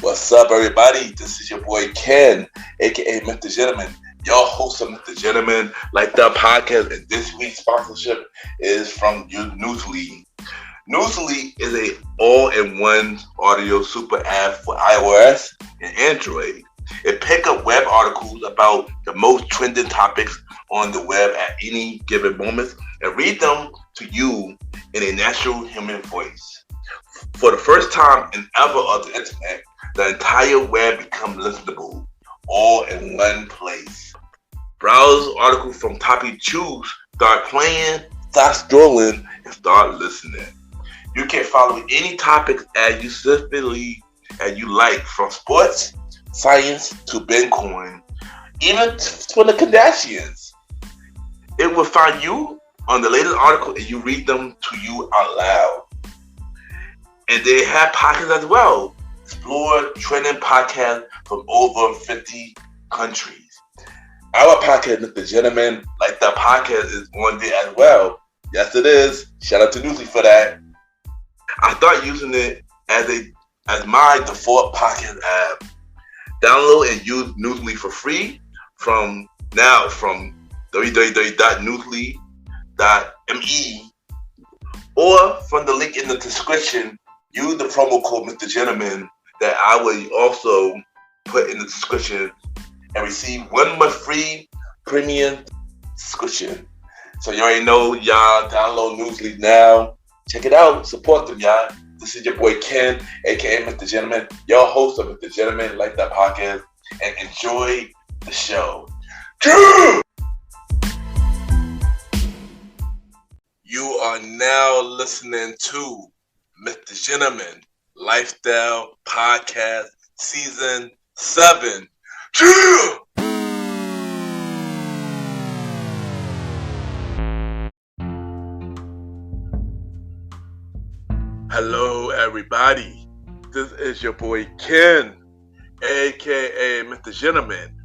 What's up, everybody? This is your boy Ken, aka Mr. Gentleman, your host of Mr. Gentleman Like That podcast. And this week's sponsorship is from Newsly. Newsly is a all-in-one audio super app for iOS and Android. It picks up web articles about the most trending topics on the web at any given moment and read them to you in a natural human voice. For the first time in ever of the internet, the entire web becomes listenable, all in one place. Browse articles from topic choose, start playing, start scrolling, and start listening. You can follow any topics as you specifically as you like, from sports, science to Bitcoin, even for the Kardashians. It will find you on the latest article and you read them to you out loud. And they have podcasts as well. Explore trending podcasts from over 50 countries. Our podcast, Mr. Gentleman Like That podcast, is on there as well. Yes, it is. Shout out to Newsly for that. I started using it as my default podcast app. Download and use Newsly for free from www.newsly.me or from the link in the description. Use the promo code Mr. Gentleman that I will also put in the description and receive 1 month free premium subscription. So you already know, y'all, download Newsly now. Check it out. Support them, y'all. This is your boy Ken, aka Mr. Gentleman, your host of Mr. Gentleman Like That podcast, and enjoy the show. You are now listening to Mr. Gentleman Lifestyle Podcast Season 7. Hello, everybody. This is your boy Ken, aka Mr. Gentleman,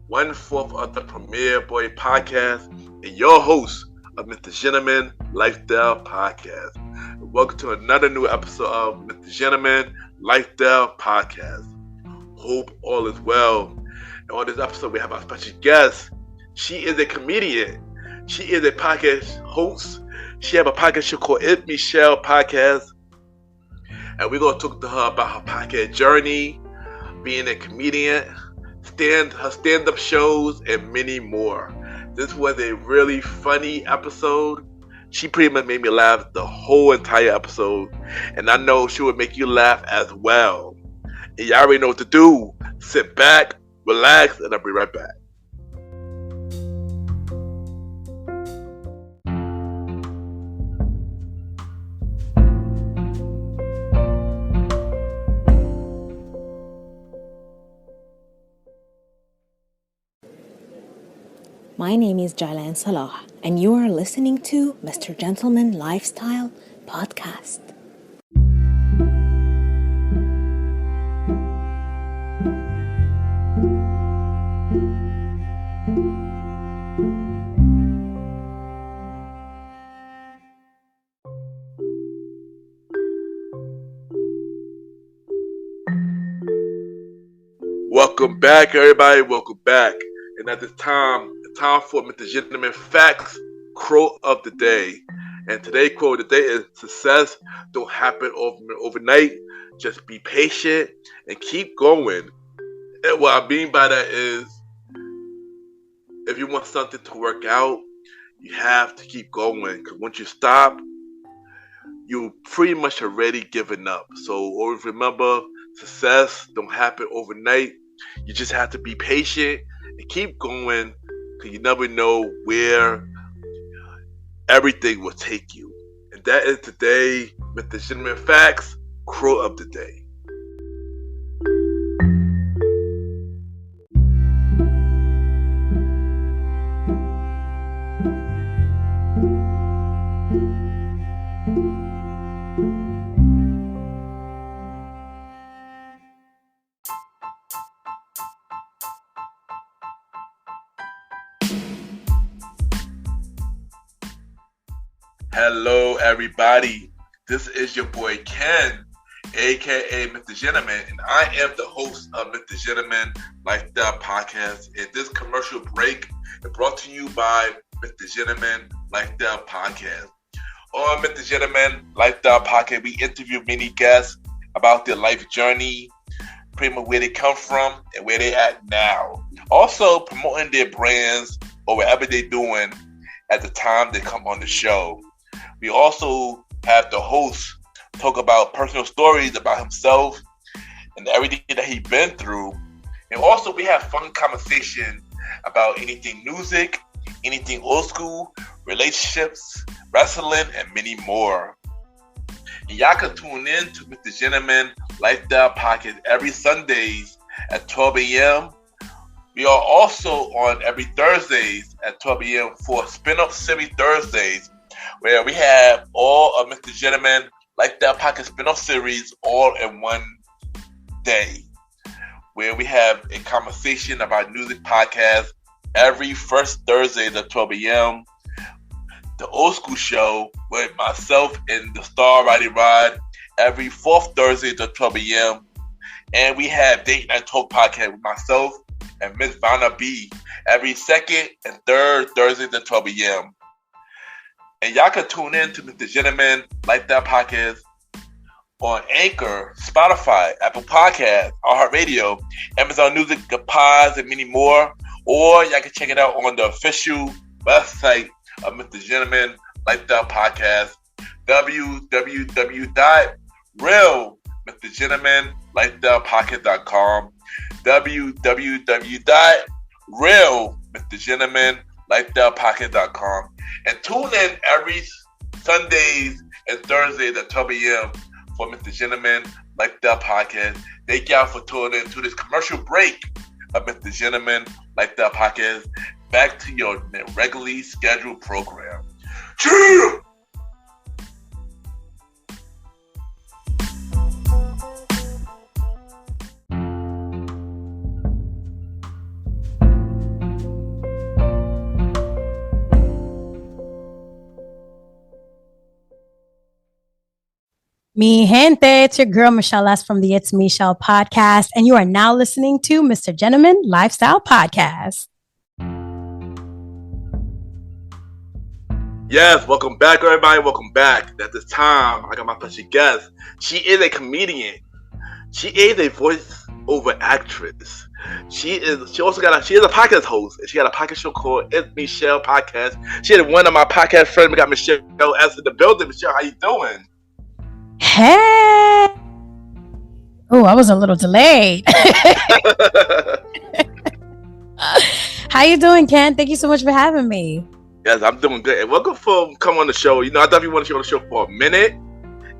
1/4 of the Premier Boy Podcast, and your host of Mr. Gentleman Lifestyle Podcast. Welcome to another new episode of Mr. Gentleman Lifestyle Podcast. Hope all is well. And on this episode, we have our special guest. She is a comedian. She is a podcast host. She has a podcast show called It's Me Chelle Podcast. And we're going to talk to her about her podcast journey, being a comedian, her stand-up shows, and many more. This was a really funny episode. She pretty much made me laugh the whole entire episode. And I know she would make you laugh as well. And y'all already know what to do. Sit back, relax, and I'll be right back. My name is Jailan Salah, and you are listening to Mr. Gentleman Lifestyle Podcast. Welcome back, everybody. Welcome back. And at this time for Mr. Gentleman Facts Quote of the Day. And today's quote of the day is: success don't happen overnight. Just be patient and keep going. And what I mean by that is, if you want something to work out, you have to keep going. Because once you stop, you pretty much already given up. So always remember, success don't happen overnight. You just have to be patient and keep going, because you never know where everything will take you. And that is today, Mr. Gentleman Facts Quote of the Day. Hello, everybody. This is your boy Ken, aka Mr. Gentleman, and I am the host of Mr. Gentleman Lifestyle Podcast. And this commercial break is brought to you by Mr. Gentleman Lifestyle Podcast. On Mr. Gentleman Lifestyle Podcast, we interview many guests about their life journey, pretty much where they come from and where they at now. Also promoting their brands or whatever they're doing at the time they come on the show. We also have the host talk about personal stories about himself and everything that he's been through. And also we have fun conversation about anything music, anything old school, relationships, wrestling, and many more. And y'all can tune in to Mr. Gentleman Lifestyle Podcast every Sundays at 12 a.m. We are also on every Thursdays at 12 a.m. for Spin-Off Series Thursdays, where we have all of Mr. Gentleman Lifestyle Podcast spin-off series all in one day, where we have a conversation about music podcast every first Thursday at 12 a.m. The Old School Show with myself and the Star Riding Rod every fourth Thursday at 12 a.m. And we have Date Night Talk Podcast with myself and Miss Vanna B every second and third Thursdays at 12 a.m. And y'all can tune in to Mr. Gentleman Lifestyle Podcast on Anchor, Spotify, Apple Podcasts, iHeartRadio, Amazon Music, Pods, and many more. Or y'all can check it out on the official website of Mr. Gentleman Lifestyle Podcast, www.realmrgentlemanlifestylepodcast.com, www.realmrgentlemanlifestylepodcast.com. And tune in every Sundays and Thursdays at 12 a.m. for Mr. Gentleman Lifestyle Podcast. Thank y'all for tuning in to this commercial break of Mr. Gentleman Lifestyle Podcast. Back to your regularly scheduled program. Chelle! Mi gente, it's your girl Michelle S. from the It's Me Chelle podcast, and you are now listening to Mr. Gentleman Lifestyle Podcast. Yes, welcome back, everybody. Welcome back. At this time, I got my special guest. She is a comedian. She is a voice-over actress. She is a podcast host. She got a podcast show called It's Me Chelle Podcast. She had one of my podcast friends. We got Michelle S. in the building. Michelle, how you doing? Hey! Oh, I was a little delayed. How you doing, Ken? Thank you so much for having me. Yes, I'm doing good. And welcome for coming on the show. You know, I definitely want to show the show for a minute.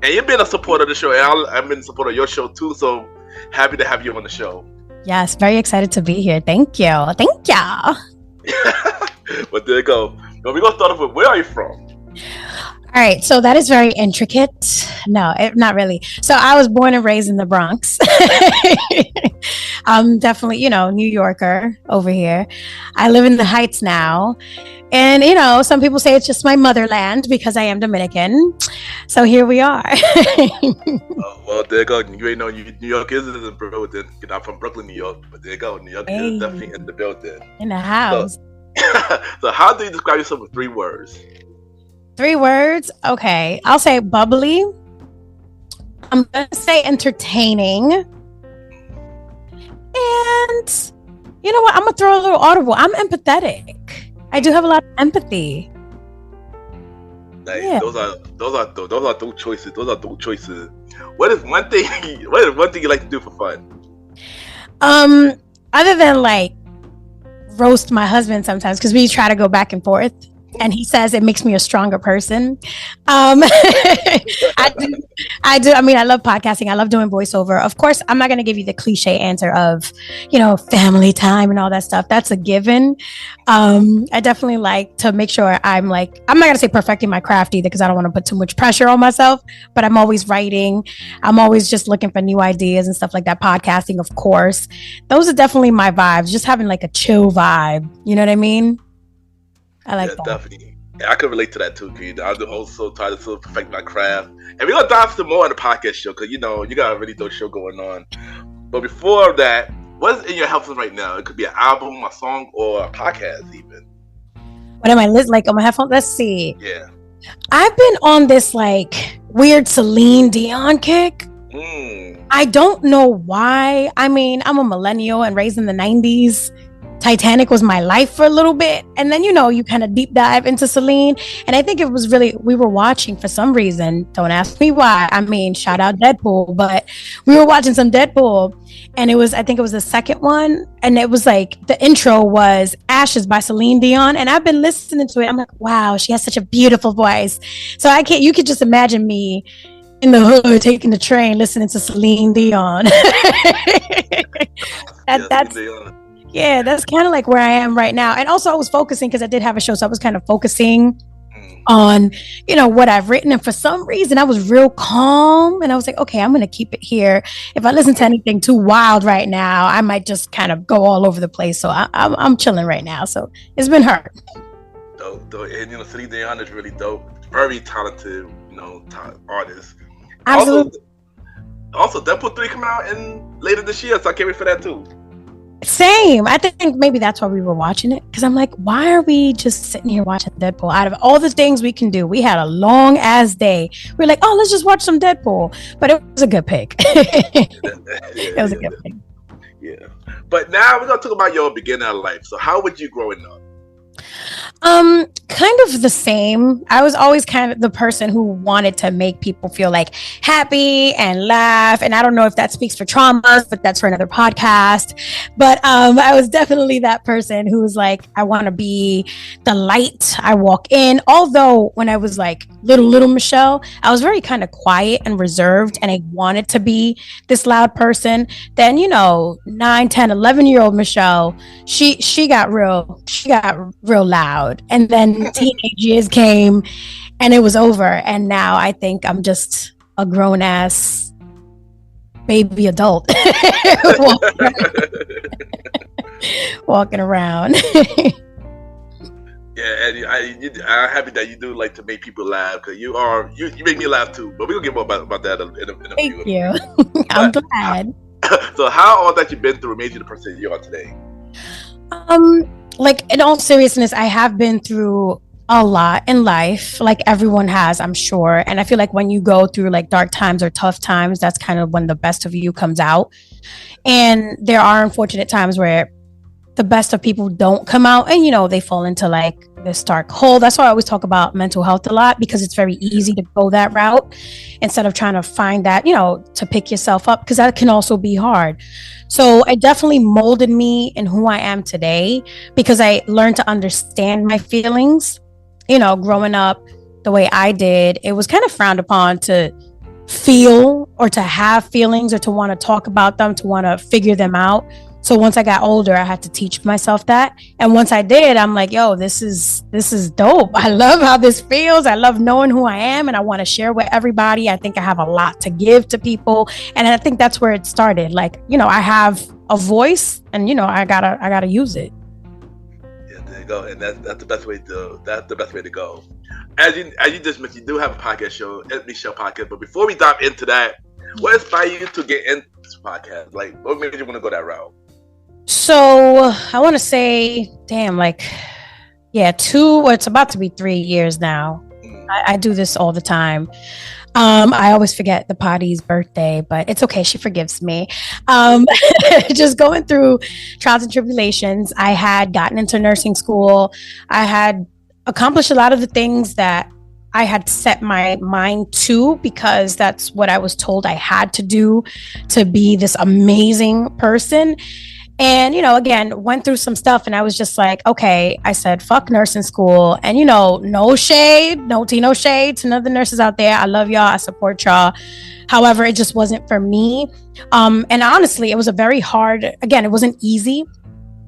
And you've been a supporter of the show, and I've been a supporter of your show too. So happy to have you on the show. Yes, very excited to be here. Thank you. Thank you. But there you go. Now we're gonna start off with, where are you from? All right, so that is very intricate. No, not really. So I was born and raised in the Bronx. I'm definitely, New Yorker over here. I live in the Heights now. And, some people say it's just my motherland because I am Dominican. So here we are. Well, there you go. You ain't know New York is in the building. You're not from Brooklyn, New York. But there you go. New York is definitely in the building. In the house. So how do you describe yourself with 3 words? 3 words? Okay. I'll say bubbly. I'm going to say entertaining. And you know what? I'm going to throw a little audible. I'm empathetic. I do have a lot of empathy. Like, yeah. Those are those choices. Those are those choices. What is one thing you like to do for fun? Other than like roast my husband sometimes, because we try to go back and forth. And he says it makes me a stronger person. I do. I mean, I love podcasting. I love doing voiceover. Of course, I'm not going to give you the cliche answer of, family time and all that stuff. That's a given. I definitely like to make sure I'm not going to say perfecting my craft either, because I don't want to put too much pressure on myself, but I'm always writing. I'm always just looking for new ideas and stuff like that. Podcasting, of course. Those are definitely my vibes. Just having like a chill vibe. You know what I mean? I like that. Definitely. Yeah, I could relate to that too, because I also try to sort of perfect my craft. And we're gonna dive some more on the podcast show, because you got a really dope show going on. But before that, what's in your headphones right now? It could be an album, a song, or a podcast, even. What am I like on my headphones? Let's see. Yeah. I've been on this like weird Celine Dion kick. I don't know why. I mean, I'm a millennial and raised in the 90s. Titanic was my life for a little bit. And then, you kind of deep dive into Celine. And I think it was really, we were watching for some reason. Don't ask me why. I mean, shout out Deadpool. But we were watching some Deadpool. And I think it was the second one. And it was like, the intro was Ashes by Celine Dion. And I've been listening to it. I'm like, wow, she has such a beautiful voice. So you could just imagine me in the hood taking the train listening to Celine Dion. That's kind of like where I am right now. And also I was focusing because I did have a show, so I was kind of focusing on what I've written, and for some reason I was real calm, and I was like, okay, I'm gonna keep it here. If I listen to anything too wild right now, I might just kind of go all over the place. So I'm chilling right now, so it's been her. Dope. And Celine Dion is really dope, very talented artist. Absolutely. Also Deadpool 3 coming out later this year, so I can't wait for that too. Same. I think maybe that's why we were watching it, because I'm like, why are we just sitting here watching Deadpool? Out of all the things we can do, we had a long ass day. We're like, oh, let's just watch some Deadpool. But it was a good pick. It was a good pick. Yeah. But now we're gonna talk about your beginning of life. So how would you growing up? Kind of the same. I was always kind of the person who wanted to make people feel like happy and laugh. And I don't know if that speaks for traumas, but that's for another podcast. But I was definitely that person who was like, I want to be the light I walk in. Although when I was like little Michelle, I was very kind of quiet and reserved, and I wanted to be this loud person. Then 9, 10, 11-year-old Michelle, she got real loud. And then teenage years came and it was over. And now I think I'm just a grown ass baby adult walking around. Yeah, and I'm happy that you do like to make people laugh, because you make me laugh too. But we'll get more about that in a Thank few. you. I'm glad. So how all that you've been through made you the person you are today? Like, in all seriousness, I have been through a lot in life, like everyone has, I'm sure. And I feel like when you go through like dark times or tough times, that's kind of when the best of you comes out. And there are unfortunate times where the best of people don't come out, and they fall into like this dark hole. That's why I always talk about mental health a lot, because it's very easy to go that route instead of trying to find that, to pick yourself up, because that can also be hard. So it definitely molded me in who I am today, because I learned to understand my feelings. Growing up the way I did, it was kind of frowned upon to feel or to have feelings or to want to talk about them, to want to figure them out. So once I got older, I had to teach myself that. And once I did, I'm like, yo, this is dope. I love how this feels. I love knowing who I am, and I want to share with everybody. I think I have a lot to give to people. And I think that's where it started. Like, I have a voice, and I gotta use it. Yeah, there you go. And that's the best way to go. As you just mentioned, you do have a podcast show, Ethnic Show Podcast. But before we dive into that, what inspired you to get into this podcast? Like, what made you want to go that route? So I want to say, it's about to be 3 years now. I do this all the time. I always forget the potty's birthday, but it's okay. She forgives me. Just going through trials and tribulations. I had gotten into nursing school. I had accomplished a lot of the things that I had set my mind to, because that's what I was told I had to do to be this amazing person. And, again, went through some stuff, and I was just like, okay, I said, fuck nursing school. And, no shade, no shade to none of the nurses out there. I love y'all. I support y'all. However, it just wasn't for me. And honestly, it was a very hard, again, it wasn't easy.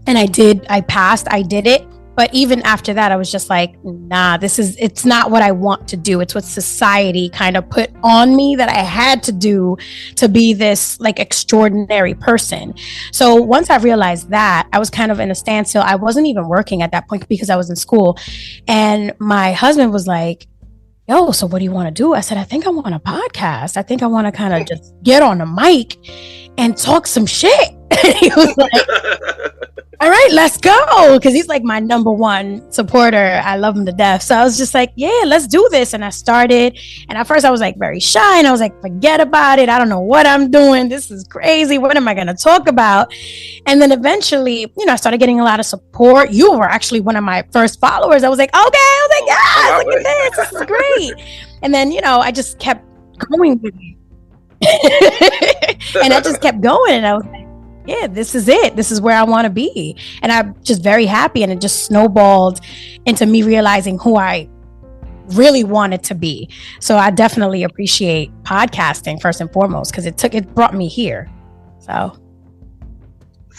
And I passed, I did it. But even after that, I was just like, nah, it's not what I want to do. It's what society kind of put on me that I had to do to be this like extraordinary person. So once I realized that, I was kind of in a standstill. I wasn't even working at that point because I was in school. And my husband was like, yo, so what do you want to do? I said, I think I want a podcast. I think I want to kind of just get on the mic and talk some shit. He was like, all right, let's go. Because he's like my number one supporter. I love him to death. So I was just like, yeah, let's do this. And I started. And at first I was like very shy. And I was like, forget about it. I don't know what I'm doing. This is crazy. What am I going to talk about? And then eventually, I started getting a lot of support. You were actually one of my first followers. I was like, okay. I was like, yes, look at this. This is great. And then, I just kept going with it. And I just kept going. And I was like, yeah, this is it. This is where I want to be. And I'm just very happy. And it just snowballed into me realizing who I really wanted to be. So I definitely appreciate podcasting first and foremost, because it brought me here. So it's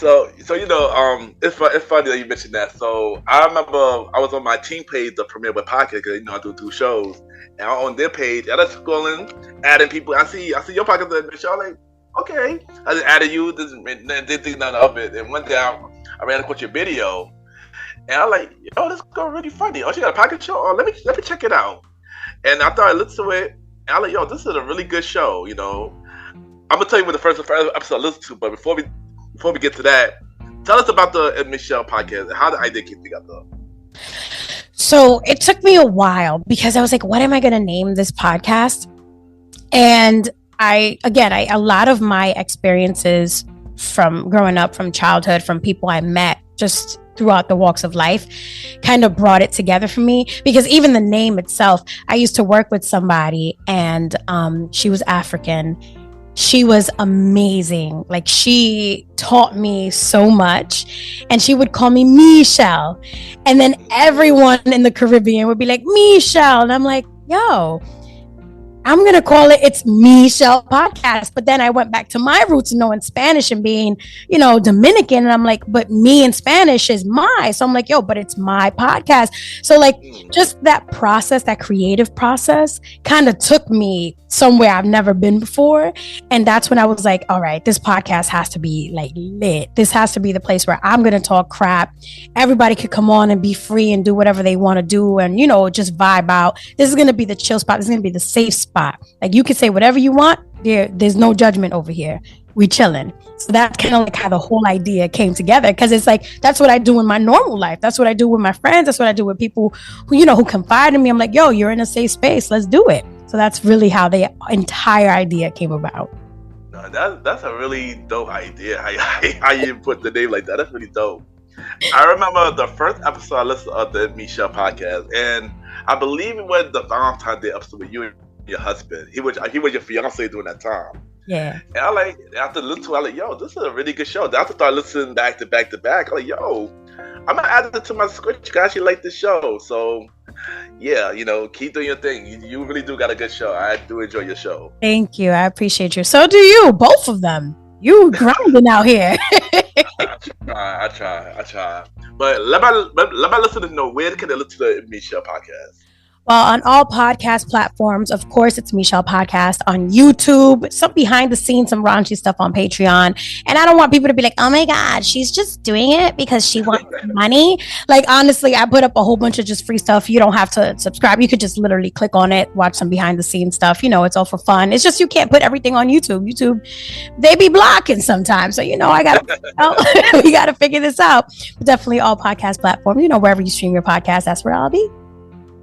funny that you mentioned that. So I remember I was on my team page, the premiere with podcast, because I do 2 shows. And on their page, I was scrolling, adding people. I see your podcast, Michelle. Like, okay, I just added you. Didn't think none of it. And one day I ran across your video, and I was like, "Yo, this girl really funny. Oh, she got a pocket show. Oh, let me check it out." And I thought I listened to it, and I was like, "Yo, this is a really good show." I'm gonna tell you what the first episode I listened to, but before we get to that, tell us about the Michelle podcast and how the idea came together. So it took me a while because I was like, "What am I gonna name this podcast?" And a lot of my experiences from growing up, from childhood, from people I met just throughout the walks of life kind of brought it together for me, because even the name itself, I used to work with somebody and she was African. She was amazing. Like, she taught me so much, and she would call me Michelle. And then everyone in the Caribbean would be like, Michelle. And I'm like, yo, I'm going to call it It's Michelle Podcast. But then I went back to my roots, knowing Spanish and being, Dominican. And I'm like, but me in Spanish is my. So I'm like, yo, but it's my podcast. So like just that process, that creative process kind of took me somewhere I've never been before. And that's when I was like, all right, this podcast has to be like lit. This has to be the place where I'm going to talk crap. Everybody could come on and be free and do whatever they want to do. And, just vibe out. This is going to be the chill spot. This is going to be the safe spot. Like, you can say whatever you want. There's no judgment over here. We chilling. So that's kind of like how the whole idea came together, because it's like, that's what I do in my normal life. That's what I do with my friends. That's what I do with people who confide in me. I'm like, yo, you're in a safe space. Let's do it. So that's really how the entire idea came about. No, that's a really dope idea. How you put the name like that? That's really dope. I remember the first episode I listened to the Michelle podcast, and I believe it was the Valentine's Day episode with you and your husband. He was your fiance during that time. Yeah. And I like, after listening to it, I like, yo, this is a really good show. Then after I started listening back to back, I'm like, yo, I'm gonna add it to my script. I actually like this show. So yeah, keep doing your thing. You really do got a good show. I do enjoy your show. Thank you. I appreciate you. So do you, both of them. You grinding out here. I try. But let my listeners know, where can they listen to the Michelle podcast? Well, on all podcast platforms, of course, it's Michelle Podcast. On YouTube, some behind the scenes, some raunchy stuff on Patreon. And I don't want people to be like, oh my God, she's just doing it because she wants money. Like, honestly, I put up a whole bunch of just free stuff. You don't have to subscribe. You could just literally click on it, watch some behind the scenes stuff. It's all for fun. It's just, you can't put everything on YouTube. YouTube, they be blocking sometimes. So, we got to figure this out. But definitely all podcast platforms, wherever you stream your podcast, that's where I'll be.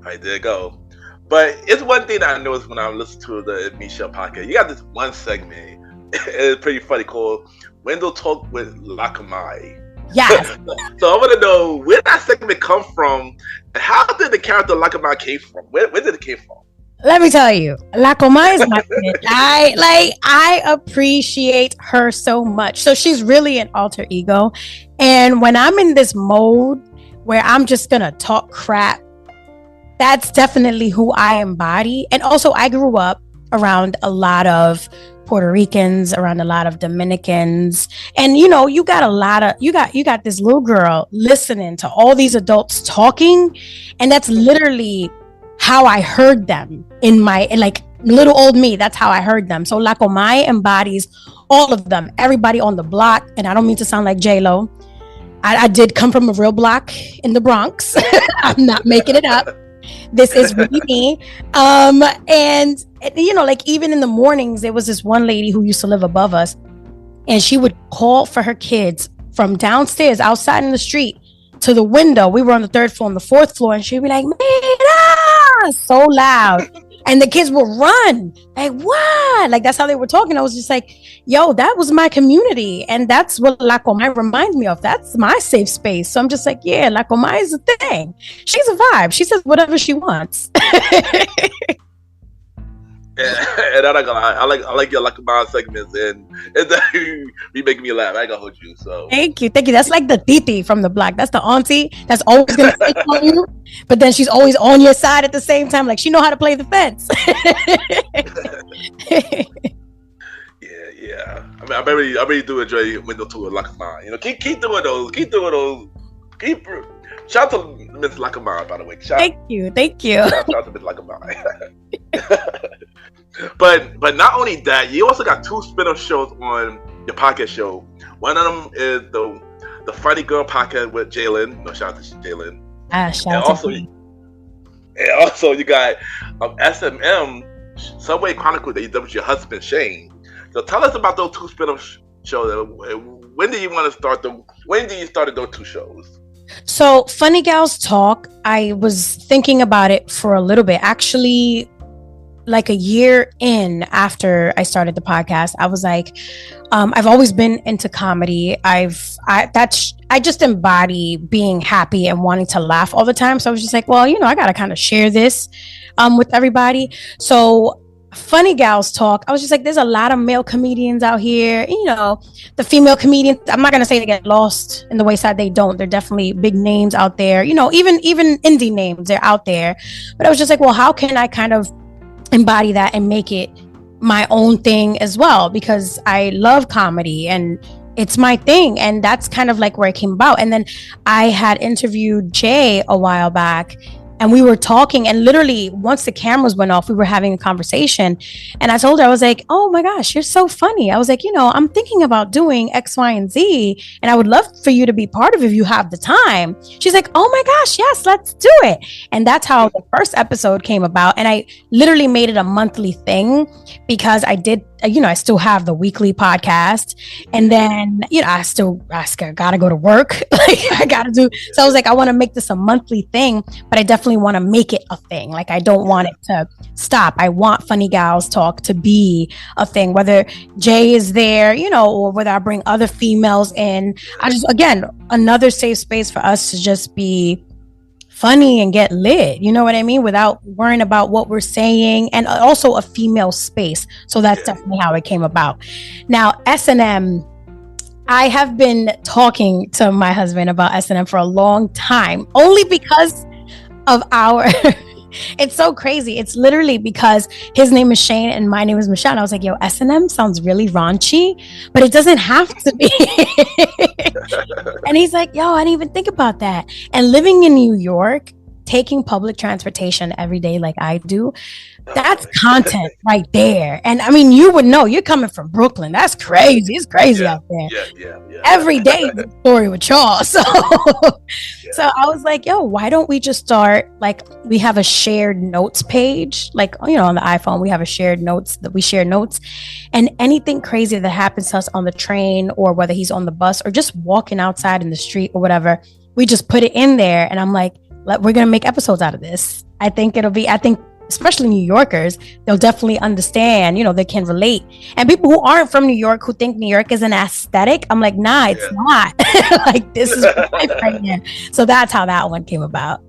Right, there you go. But it's one thing that I noticed when I listen to the Michelle podcast. You got this one segment, it's pretty funny, called Window Talk with Lakamai. Yes. So I want to know where that segment come from, and how did the character Lakamai came from? Where did it came from? Let me tell you, Lakamai is my friend. I appreciate her so much. So she's really an alter ego. And when I'm in this mode where I'm just gonna talk crap, that's definitely who I embody. And also, I grew up around a lot of Puerto Ricans, around a lot of Dominicans. And you got you got this little girl listening to all these adults talking, and that's literally how I heard them in my, like, little old me. That's how I heard them. So La Comay embodies all of them, everybody on the block. And I don't mean to sound like J-Lo. I did come from a real block in the Bronx. I'm not making it up. This is really me. And like, even in the mornings, there was this one lady who used to live above us, and she would call for her kids from downstairs, outside in the street, to the window. We were on the 3rd floor, on the 4th floor, and she'd be like, "Mira!" so loud. And the kids would run, like, what? Like, that's how they were talking. I was just like, yo, that was my community. And that's what La Comay reminds me of. That's my safe space. So I'm just like, yeah, La Comay is a thing. She's a vibe. She says whatever she wants. And I'm not gonna lie, I like your La Comay segments, and it's be making me laugh. I ain't gonna hold you. So thank you. That's like the titi from the block. That's the auntie that's always gonna say on you, but then she's always on your side at the same time. Like, she know how to play the fence. yeah. I mean, I really do enjoy window tour of La Comay. Keep doing those. Shout out to Miss La Comay, by the way. Thank you. Shout out to Miss La Comay. But not only that, you also got 2 spin-off shows on your podcast show. One of them is the Funny Girl podcast with Jalen. No, shout out to Jalen. And also you got SMM Subway Chronicles that you did with your husband Shane. So tell us about those 2 spin-off shows. When do you want to start them? When did you start those 2 shows? So Funny Gals Talk, I was thinking about it for a little bit. Actually, like a year in after I started the podcast, I was like, I've always been into comedy. I just embody being happy and wanting to laugh all the time. So I was just like, well, I got to kind of share this with everybody. So Funny Gals Talk, I was just like, there's a lot of male comedians out here. The female comedians, I'm not going to say they get lost in the wayside. They don't. They're definitely big names out there. Even indie names, they're out there. But I was just like, well, how can I kind of embody that and make it my own thing as well? Because I love comedy and it's my thing. And that's kind of like where it came about. And then I had interviewed Jay a while back, and we were talking, and literally once the cameras went off, we were having a conversation, and I told her, I was like, oh my gosh, you're so funny. I was like, I'm thinking about doing X, Y, and Z, and I would love for you to be part of it if you have the time. She's like, oh my gosh, yes, let's do it. And that's how the first episode came about. And I literally made it a monthly thing because I did, I still have the weekly podcast, and then, I gotta go to work. Like, I gotta do. So I was like, I want to make this a monthly thing, but I definitely want to make it a thing. Like, I don't want it to stop. I want Funny Gals Talk to be a thing, whether Jay is there, or whether I bring other females in. Again, another safe space for us to just be funny and get lit, you know what I mean, without worrying about what we're saying, and also a female space. So that's definitely how it came about. Now, S&M, I have been talking to my husband about S&M for a long time, only because of our it's so crazy. It's literally because his name is Shane and my name is Michelle. And I was like, yo, S&M sounds really raunchy, but it doesn't have to be. And he's like, yo, I didn't even think about that. And living in New York, taking public transportation every day like I do, that's content right there. And I mean, you would know, you're coming from Brooklyn. That's crazy. It's crazy out there. Yeah. Every day is a story with y'all. So I was like, yo, why don't we just start, like, we have a shared notes page, like, on the iPhone, we have a shared notes that we share notes, and anything crazy that happens to us on the train, or whether he's on the bus or just walking outside in the street or whatever, we just put it in there. And I'm like, we're going to make episodes out of this. I think especially New Yorkers, they'll definitely understand, they can relate. And people who aren't from New York, who think New York is an aesthetic, I'm like, nah, it's not. Like, this is life right here. So that's how that one came about.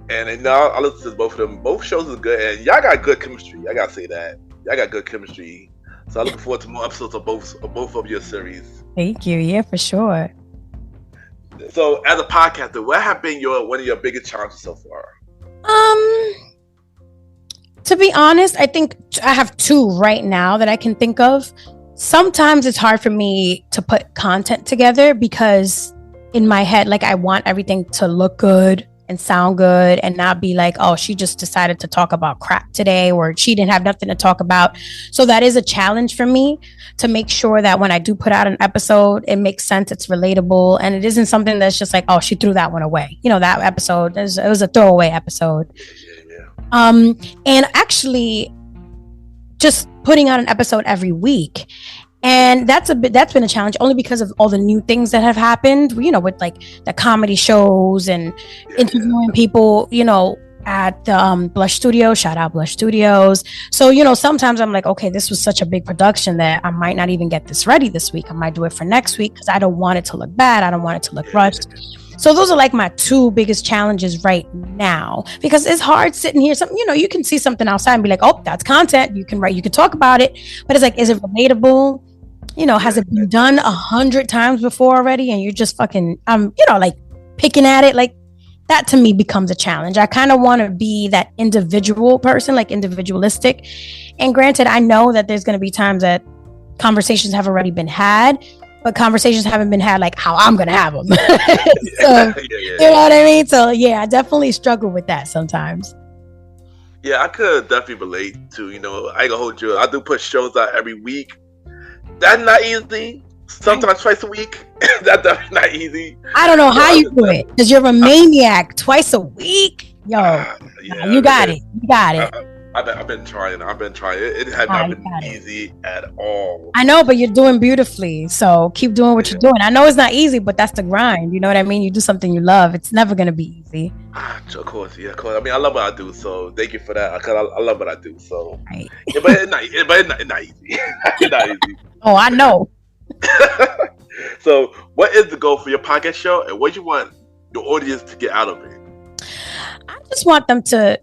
And now I listen to both of them. Both shows are good, and y'all got good chemistry. I gotta say that. Y'all got good chemistry. So I'm looking forward to more episodes of both of your series. Thank you. Yeah, for sure. So as a podcaster, what have been one of your biggest challenges so far? To be honest, I think I have two right now that I can think of. Sometimes it's hard for me to put content together because in my head, like I want everything to look good and sound good and not be like, oh, she just decided to talk about crap today or she didn't have nothing to talk about. So that is a challenge for me to make sure that when I do put out an episode, it makes sense, it's relatable, and it isn't something that's just like, oh, she threw that one away. You know, that episode, it was a throwaway episode. And actually just putting out an episode every week. And that's been a challenge only because of all the new things that have happened, you know, with like the comedy shows and interviewing people, you know, at the Blush Studio, shout out Blush Studios. So, you know, sometimes I'm like, okay, this was such a big production that I might not even get this ready this week. I might do it for next week because I don't want it to look bad. I don't want it to look rushed. So those are like my two biggest challenges right now, because it's hard sitting here. Something, you know, you can see something outside and be like, oh, that's content. You can write, you can talk about it, but it's like, is it relatable? You know, has it been done 100 times before already? And you're just fucking, you know, like picking at it. Like that to me becomes a challenge. I kind of want to be that individual person, like individualistic. And granted, I know that there's going to be times that conversations have already been had, but conversations haven't been had like how I'm going to have them. So, you know what I mean? So yeah, I definitely struggle with that sometimes. Yeah, I could definitely relate to, you know, I ain't gonna hold you. I do put shows out every week. That's not easy. Sometimes twice a week. That's definitely not easy. I don't know how you do it because you're a maniac. Twice a week, yo. You got it. You got it. I've been trying. It has not been easy at all. I know, but you're doing beautifully. So keep doing what you're doing. I know it's not easy, but that's the grind. You know what I mean? You do something you love. It's never gonna be easy. Of course, yeah. Of course. I mean, I love what I do. So thank you for that. Cause I love what I do. So, right. Yeah, but it's not easy. It's not easy. Oh, I know. So, what is the goal for your podcast show, and what do you want your audience to get out of it? I just want them to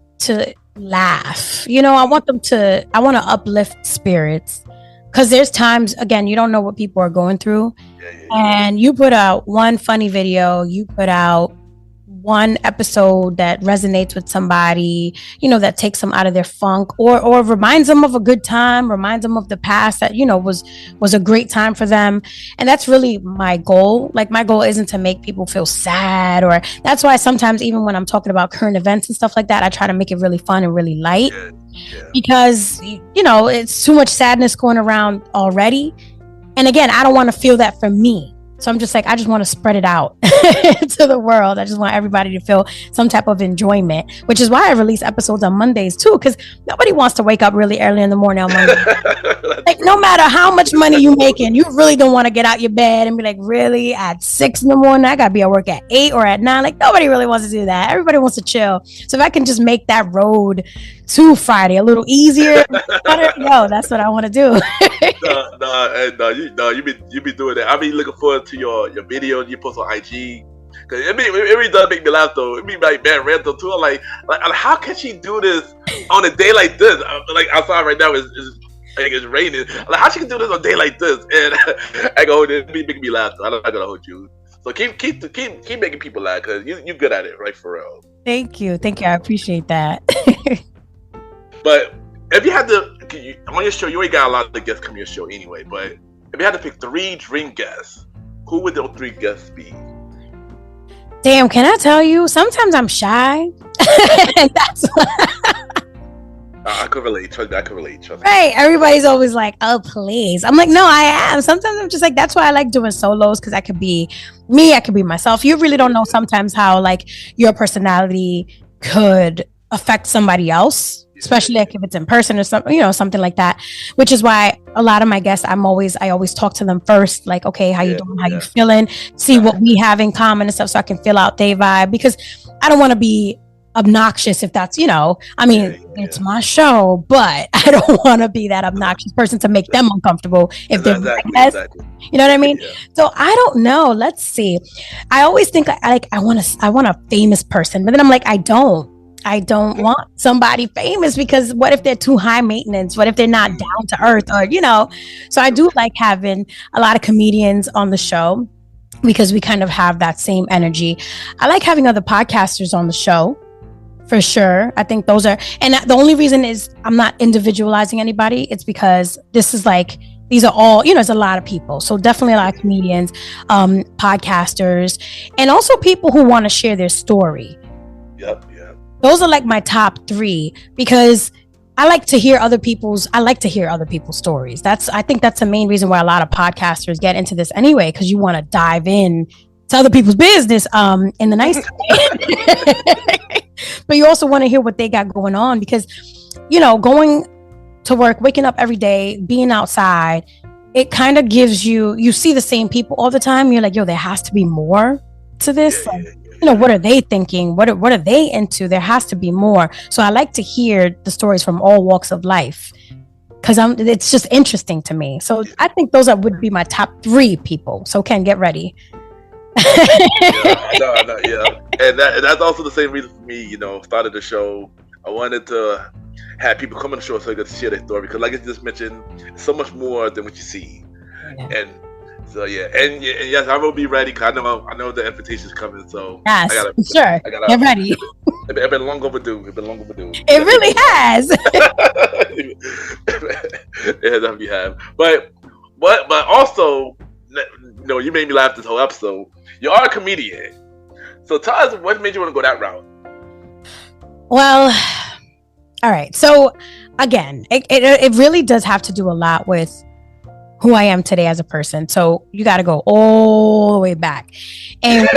laugh. You know, I want to uplift spirits, because there's times, again, you don't know what people are going through. And you put out one funny video, you put out one episode that resonates with somebody, you know, that takes them out of their funk or reminds them of a good time, reminds them of the past that, you know, was a great time for them. And that's really my goal. Like, my goal isn't to make people feel sad, or that's why sometimes even when I'm talking about current events and stuff like that, I try to make it really fun and really light, because, you know, it's too much sadness going around already. And again, I don't want to feel that for me. So I'm just like, I just want to spread it out to the world. I just want everybody to feel some type of enjoyment, which is why I release episodes on Mondays too, because nobody wants to wake up really early in the morning on Monday. Like, no matter how much money you making, you really don't want to get out your bed and be like, really, at 6 in the morning, I got to be at work at 8 or at 9. Like, nobody really wants to do that. Everybody wants to chill. So if I can just make that road to Friday a little easier, yo, that's what I want to do. You be doing that. I be looking forward to your videos you post on IG. Cause it really does make me laugh though. It be like, man, random too. I'm like, how can she do this on a day like this? Like, outside right now it's raining. Like, how she can do this on a day like this? And I go, it be making me laugh. I'm not gonna hold you. So keep making people laugh, because you good at it, right? For real. Thank you. I appreciate that. But if you had to, on your show, you already got a lot of guests come to your show anyway. But if you had to pick 3 dream guests, who would those 3 guests be? Damn, can I tell you? Sometimes I'm shy. And that's I could relate. Trust me. Right. Everybody's always like, oh, please. I'm like, no, I am. Sometimes I'm just like, that's why I like doing solos, because I could be me. I could be myself. You really don't know sometimes how, like, your personality could affect somebody else, especially like if it's in person or something, you know, something like that, which is why a lot of my guests, I always talk to them first, like, okay, how you doing? How you feeling? See what we have in common and stuff, so I can feel out their vibe, because I don't want to be obnoxious, if that's, you know, I mean, it's my show, but I don't want to be that obnoxious person to make them uncomfortable if they're exactly. You know what I mean? So I don't know. Let's see. I always think I want a famous person, but then I'm like, I don't want somebody famous, because what if they're too high maintenance? What if they're not down to earth, or, you know? So I do like having a lot of comedians on the show, because we kind of have that same energy. I like having other podcasters on the show, For sure. I think those are, and the only reason is I'm not individualizing anybody. It's because this is like, these are all, you know, it's a lot of people. So definitely a lot of comedians, podcasters, and also people who want to share their story. Yep. Yeah. Those are like my top 3 because I like to hear other people's stories. I think that's the main reason why a lot of podcasters get into this anyway, because you want to dive in to other people's business in the nice way. But you also want to hear what they got going on because, you know, going to work, waking up every day, being outside, it kind of gives you see the same people all the time. You're like, yo, there has to be more to this. Like, you know, what are they thinking? What are they into? There has to be more. So I like to hear the stories from all walks of life because it's just interesting to me. So I think those would be my top 3 people. So Ken, get ready. Yeah. And that's also the same reason for me, you know, started the show. I wanted to have people come on the show so they could share their story because, like I just mentioned, it's so much more than what you see. Yeah. And so and yes, I will be ready because I know the invitation's coming. So yes, get ready. It's been long overdue. It really has. It definitely have. But also, you know, you made me laugh this whole episode. You are a comedian, so tell us what made you want to go that route. Well, all right. So again, it really does have to do a lot with who I am today as a person. So you got to go all the way back, and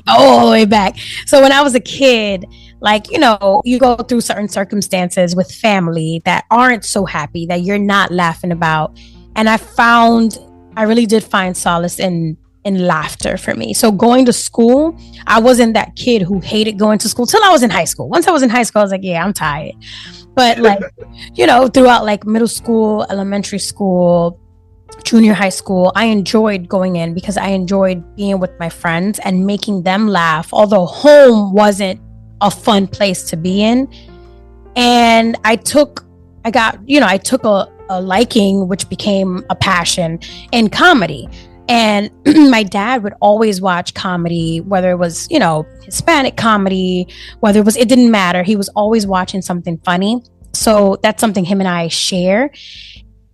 all the way back. So when I was a kid, like, you know, you go through certain circumstances with family that aren't so happy that you're not laughing about, and I really did find solace in laughter for me. So going to school, I wasn't that kid who hated going to school till I was in high school. Once I was in high school, I was like, yeah, I'm tired. But like, you know, throughout like middle school, elementary school, junior high school, I enjoyed going in because I enjoyed being with my friends and making them laugh, although home wasn't a fun place to be in. And I took a liking, which became a passion in comedy. And my dad would always watch comedy, whether it was, you know, Hispanic comedy, it didn't matter. He was always watching something funny. So that's something him and I share.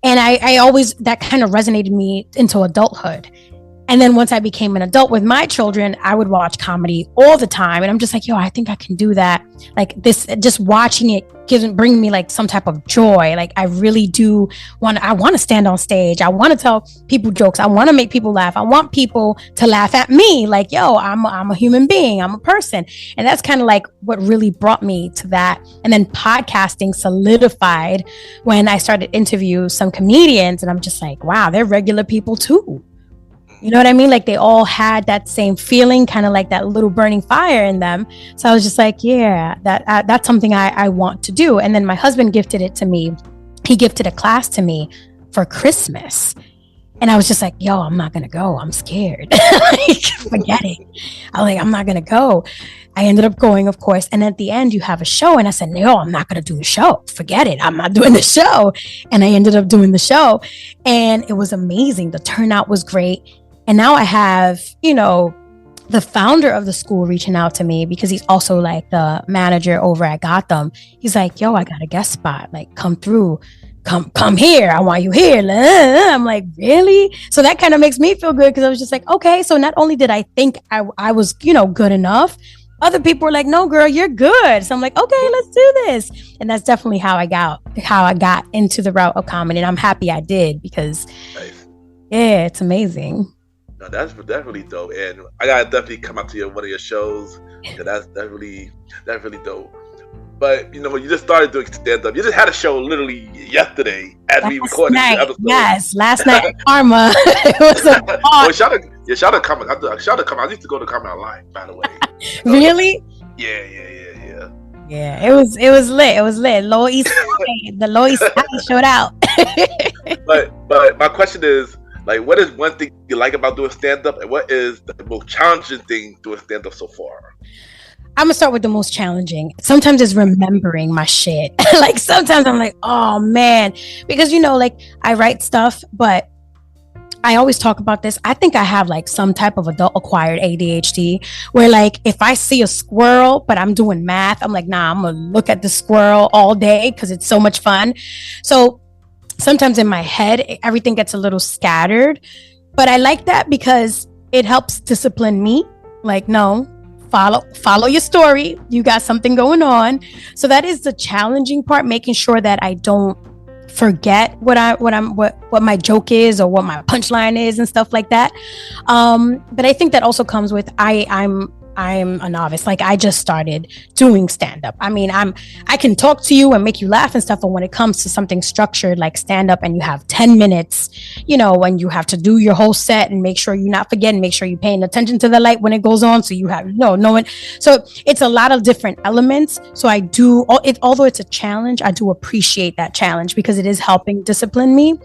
And I always, that kind of resonated me into adulthood. And then once I became an adult with my children, I would watch comedy all the time. And I'm just like, yo, I think I can do that. Like this, just watching it bring me like some type of joy. Like I really do want to stand on stage. I want to tell people jokes. I want to make people laugh. I want people to laugh at me. Like, yo, I'm a human being. I'm a person. And that's kind of like what really brought me to that. And then podcasting solidified when I started interview some comedians. And I'm just like, wow, they're regular people too. You know what I mean? Like they all had that same feeling, kind of like that little burning fire in them. So I was just like, yeah, that's something I want to do. And then my husband gifted it to me. He gifted a class to me for Christmas. And I was just like, yo, I'm not going to go. I'm scared. Like, forget it. I was like, I'm not going to go. I ended up going, of course. And at the end, you have a show. And I said, no, I'm not going to do the show. Forget it. I'm not doing the show. And I ended up doing the show. And it was amazing. The turnout was great. And now I have, you know, the founder of the school reaching out to me because he's also like the manager over at Gotham. He's like, yo, I got a guest spot. Like, come through. Come here. I want you here. I'm like, really? So that kind of makes me feel good because I was just like, okay. So not only did I think I was, you know, good enough, other people were like, no, girl, you're good. So I'm like, okay, let's do this. And that's definitely how I got into the route of comedy. And I'm happy I did because, yeah, it's amazing. No, that's definitely dope, and I gotta definitely come out to one of your shows. That's really dope. But you know, when you just started doing stand up, you just had a show literally yesterday as we recorded this episode. Yes, last night at Karma. It was well, shout out Karma. I used to go to Karma online, by the way. Really? Yeah. Yeah, it was lit. It was lit. Lower East Side, the Lower East Side showed out. But my question is, like, what is one thing you like about doing stand-up, and what is the most challenging thing doing stand-up so far? I'm gonna start with the most challenging. Sometimes it's remembering my shit. Like sometimes I'm like, oh man, because you know, like I write stuff, but I always talk about this. I think I have like some type of adult acquired ADHD where like if I see a squirrel, but I'm doing math, I'm like, nah, I'm gonna look at the squirrel all day because it's so much fun. So sometimes in my head, everything gets a little scattered, but I like that because it helps discipline me. Like, no, follow your story. You got something going on. So that is the challenging part, making sure that I don't forget what my joke is or what my punchline is and stuff like that. But I think that also comes with I'm a novice. Like I just started doing stand-up. I mean, I can talk to you and make you laugh and stuff, but when it comes to something structured like stand-up and you have 10 minutes, you know, when you have to do your whole set and make sure you're not forgetting, make sure you're paying attention to the light when it goes on. So you have no one. So it's a lot of different elements. So I do, although it's a challenge, I do appreciate that challenge because it is helping discipline me.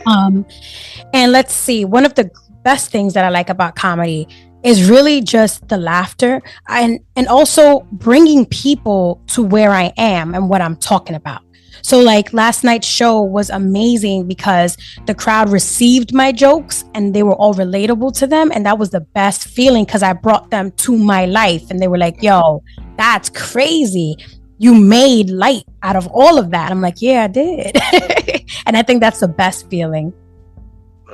And let's see, one of the best things that I like about comedy is really just the laughter and also bringing people to where I am and what I'm talking about. So like last night's show was amazing because the crowd received my jokes and they were all relatable to them. And that was the best feeling because I brought them to my life and they were like, yo, that's crazy. You made light out of all of that. I'm like, yeah, I did. And I think that's the best feeling.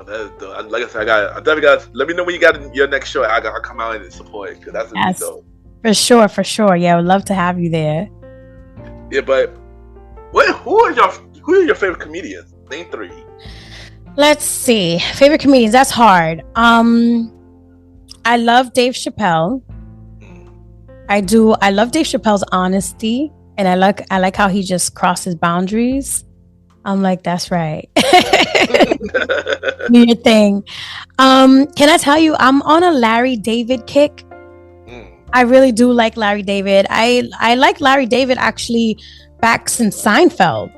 Like I said, I definitely got. Let me know when you got your next show. I'll come out and support it because that's really dope. For sure. Yeah, I would love to have you there. Yeah, but who are your favorite comedians? Name 3. Let's see, favorite comedians. That's hard. I love Dave Chappelle. I love Dave Chappelle's honesty, and I like how he just crosses boundaries. I'm like, that's right. Do your thing. Can I tell you, I'm on a Larry David kick. I really do like Larry David. I like Larry David actually back since Seinfeld.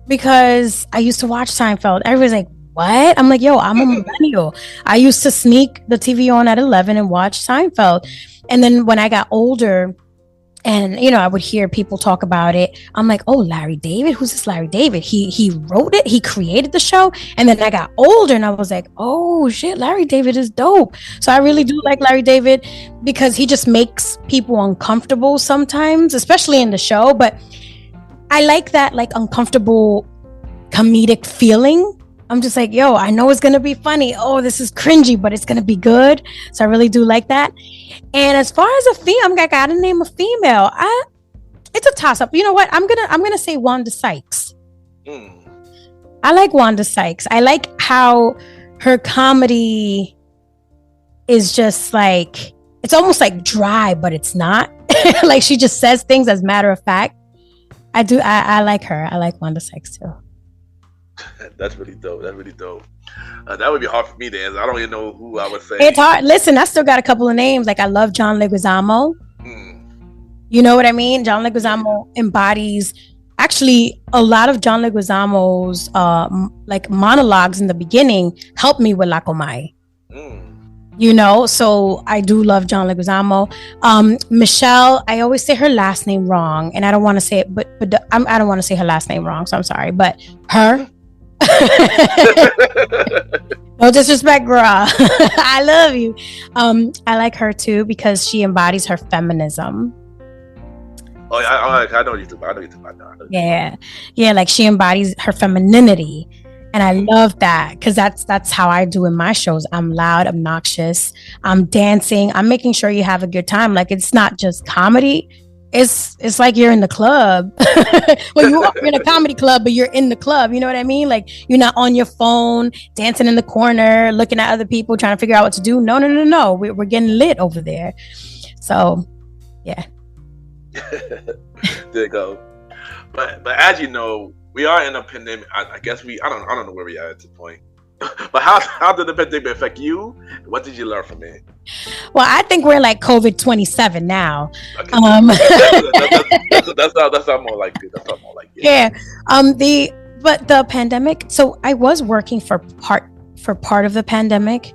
Because I used to watch Seinfeld. Everybody's like, what? I'm like, yo, I'm a millennial. I used to sneak the TV on at 11 and watch Seinfeld. And then when I got older, and, you know, I would hear people talk about it. I'm like, oh, Larry David? Who's this Larry David? He wrote it. He created the show. And then I got older and I was like, oh, shit, Larry David is dope. So I really do like Larry David because he just makes people uncomfortable sometimes, especially in the show. But I like that, like, uncomfortable comedic feeling. I'm just like, yo, I know it's going to be funny. Oh, this is cringy, but it's going to be good. So I really do like that. And as far as a female, I got to name a female. It's a toss up. You know what? I'm going to say Wanda Sykes. I like Wanda Sykes. I like how her comedy is just like, it's almost like dry, but it's not. Like she just says things as matter of fact. I like her. I like Wanda Sykes too. That's really dope. That would be hard for me to answer. I don't even know who I would say. It's hard. Listen, I still got a couple of names. Like I love John Leguizamo. You know what I mean? John Leguizamo embodies actually a lot of John Leguizamo's like monologues in the beginning helped me with Lacomai. You know, so I do love John Leguizamo. Michelle, I always say her last name wrong, and I don't want to say it, but I don't want to say her last name wrong, so I'm sorry. But her. No disrespect, girl. I love you. I like her too because she embodies her feminism. Oh yeah, I know you too. I know you too. Yeah, like she embodies her femininity, and I love that because that's how I do in my shows. I'm loud, obnoxious. I'm dancing. I'm making sure you have a good time. Like it's not just comedy. It's like you're in the club. Well, you are in a comedy club, but you're in the club. You know what I mean? Like you're not on your phone, dancing in the corner, looking at other people, trying to figure out what to do. No. We're getting lit over there. So, yeah. There you go. But as you know, we are in a pandemic. I guess I don't know where we are at this point. But how did the pandemic affect you? What did you learn from it? Well, I think we're like COVID 27 now. Okay. That's not more like it. That's not more like it. Yeah. But the pandemic. So I was working for part of the pandemic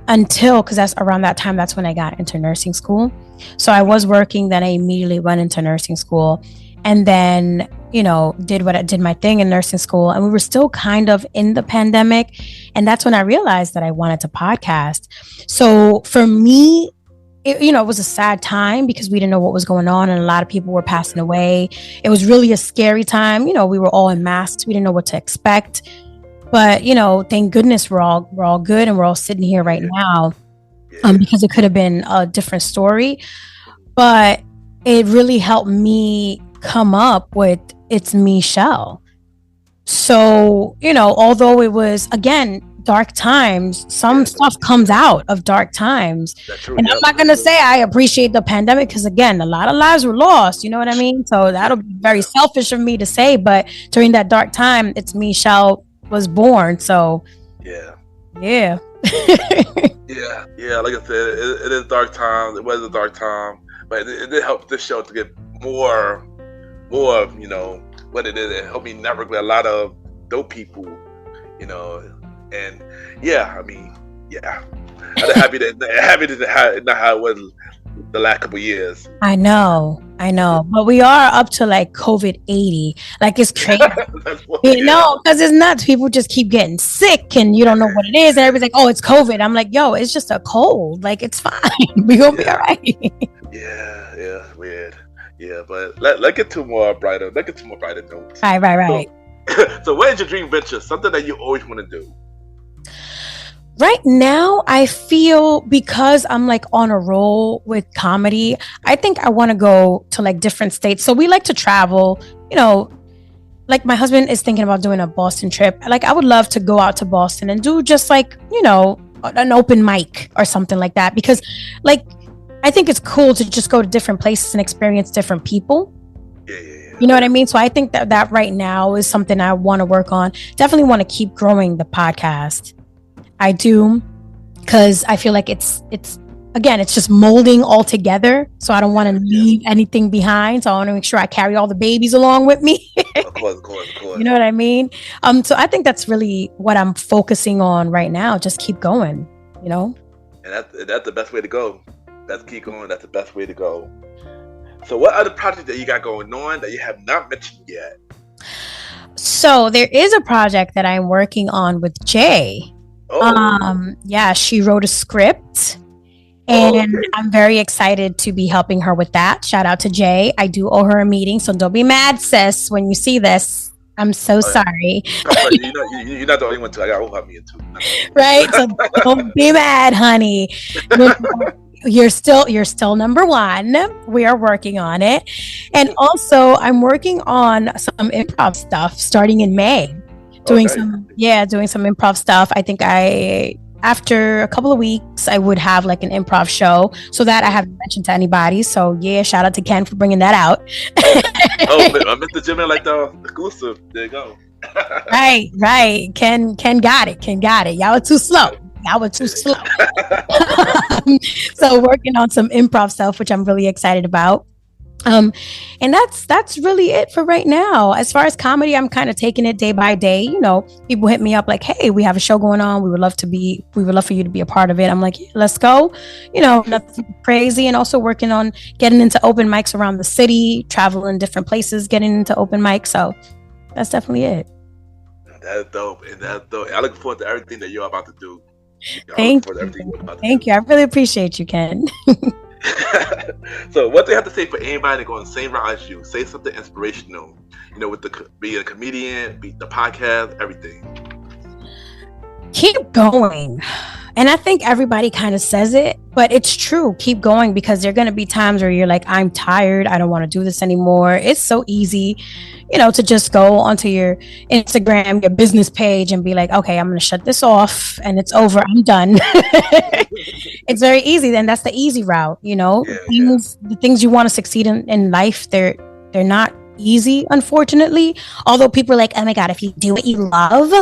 until because that's around that time. That's when I got into nursing school. So I was working. Then I immediately went into nursing school, and then did what I did my thing in nursing school, and we were still kind of in the pandemic. And that's when I realized that I wanted to podcast. So for me, it was a sad time because we didn't know what was going on, and a lot of people were passing away. It was really a scary time. We were all in masks. We didn't know what to expect. But, thank goodness we're all good, and we're all sitting here right now, because it could have been a different story. But it really helped me come up with It's Me, Chelle. So, although it was, again, dark times, some stuff comes out of dark times. And I'm not going to say I appreciate the pandemic because, again, a lot of lives were lost. You know what I mean? So that'll be very selfish of me to say. But during that dark time, It's Me, Chelle was born. So, yeah. Yeah. Like I said, it is dark time. It was a dark time. But it did help this show to get more of, what it is. It helped me network with a lot of dope people, and I'm happy that not how it was the last couple of years. I know, but we are up to like COVID 80. Like, it's crazy, because it's nuts. People just keep getting sick, and you don't know what it is, and everybody's like, "Oh, it's COVID." I'm like, "Yo, it's just a cold. Like, it's fine. We gonna be all right." Weird. Yeah, but let's get to more brighter. Notes. Right. So what is your dream venture? Something that you always want to do? Right now, I feel, because I'm like on a roll with comedy, I think I want to go to like different states. So we like to travel, like my husband is thinking about doing a Boston trip. Like, I would love to go out to Boston and do just like, an open mic or something like that. Because like, I think it's cool to just go to different places and experience different people. Yeah. You know what I mean? So I think that right now is something I want to work on. Definitely want to keep growing the podcast. I do, because I feel like it's just molding all together. So I don't want to leave anything behind. So I want to make sure I carry all the babies along with me. Of course. You know what I mean? So I think that's really what I'm focusing on right now. Just keep going, And that's the best way to go. Let's keep going. That's the best way to go. So what other projects that you got going on that you have not mentioned yet? So there is a project that I'm working on with Jay. She wrote a script, and I'm very excited to be helping her with that. Shout out to Jay. I do owe her a meeting, so don't be mad, sis, when you see this. I'm so sorry. You're not the only one too. I got owe her meeting too. Right? So don't be mad, honey. You're still number one. We are working on it. And also I'm working on some improv stuff starting in May. Doing some improv stuff. I think after a couple of weeks, I would have like an improv show, so that I haven't mentioned to anybody. So shout out to Ken for bringing that out. I missed the gym like the exclusive. There you go. Right. Ken got it. Y'all were too slow. So working on some improv stuff, which I'm really excited about. And that's really it for right now. As far as comedy, I'm kind of taking it day by day. People hit me up like, "Hey, we have a show going on. We would love for you to be a part of it." I'm like, "Let's go." Nothing crazy. And also working on getting into open mics around the city, traveling different places, getting into open mics. So that's definitely it. That's dope. I look forward to everything that you're about to do. Thank you. I really appreciate you, Ken. So what do you have to say for anybody going the same route as you? Say something inspirational, with being a comedian, the podcast, everything. Keep going. And I think everybody kind of says it, but it's true. Keep going, because there are going to be times where you're like, "I'm tired. I don't want to do this anymore." It's so easy, to just go onto your Instagram, your business page, and be like, "Okay, I'm going to shut this off and it's over. I'm done." It's very easy. And that's the easy route. The things you want to succeed in life, they're not easy, unfortunately. Although people are like, "Oh my God, if you do what you love,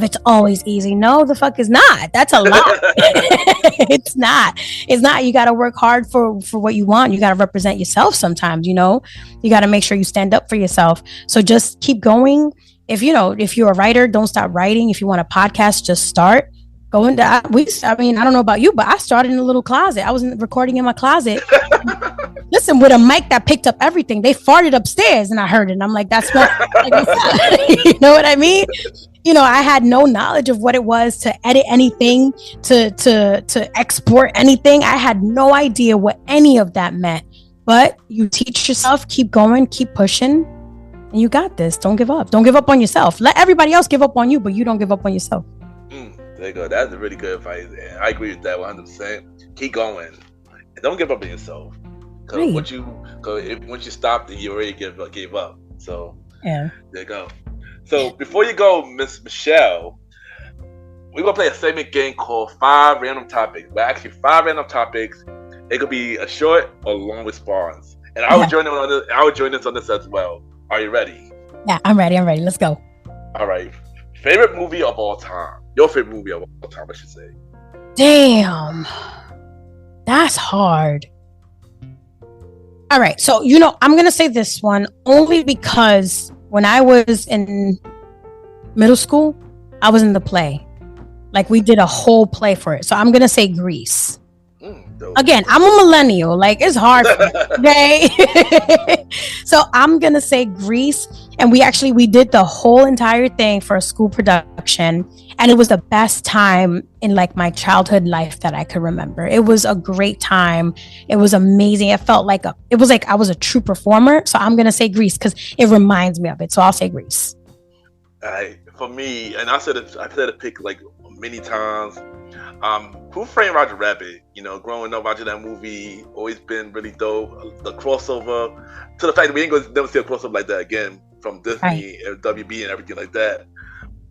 it's always easy." No, the fuck is not. That's a lie. It's not. You got to work hard for what you want. You got to represent yourself sometimes, you got to make sure you stand up for yourself. So just keep going. If you're a writer, don't stop writing. If you want a podcast, just start. going to, I mean, I don't know about you, but I started in a little closet. I was recording in my closet. Listen, with a mic that picked up everything. They farted upstairs and I heard it. And I'm like, that's what, you know what I mean? You know, I had no knowledge of what it was to edit anything, to export anything. I had no idea what any of that meant. But you teach yourself, keep going, keep pushing, and you got this. Don't give up. Don't give up on yourself. Let everybody else give up on you, but you don't give up on yourself. There you go. That's really good advice. And I agree with that 100%. Keep going. And don't give up on yourself. Because once you stop, then you already gave up. So yeah, there you go. So before you go, Miss Michelle, we're gonna play a segment game called 5 Random Topics. But actually, 5 random topics. It could be a short or long response. And I would join in on this. I would join us on this as well. Are you ready? Yeah, I'm ready. Let's go. All right. Favorite movie of all time. Your favorite movie of all time, I should say. Damn, that's hard. All right, so I'm gonna say this one only because when I was in middle school, I was in the play. Like we did a whole play for it. So I'm gonna say Grease. Again, I'm a millennial. Like it's hard for me, okay? So I'm gonna say Grease, and we did the whole entire thing for a school production, and it was the best time in like my childhood life that I could remember. It was a great time. It was amazing. It felt like I was a true performer. So I'm gonna say Grease because it reminds me of it. So I'll say Grease. For me, and I've said it pick like many times. Who Framed Roger Rabbit? Growing up watching that movie, always been really dope. The crossover, to the fact that we ain't gonna never see a crossover like that again from Disney and WB and everything like that.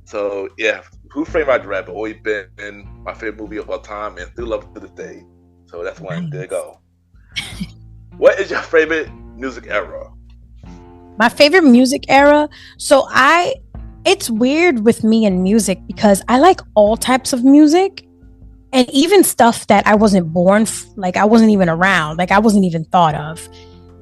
So yeah, Who Framed Roger Rabbit always been my favorite movie of all time, and still love it to this day. So that's one. Nice. There you go. What is your favorite music era? My favorite music era. So it's weird with me and music because I like all types of music. And even stuff that I wasn't born, like I wasn't even around, like I wasn't even thought of.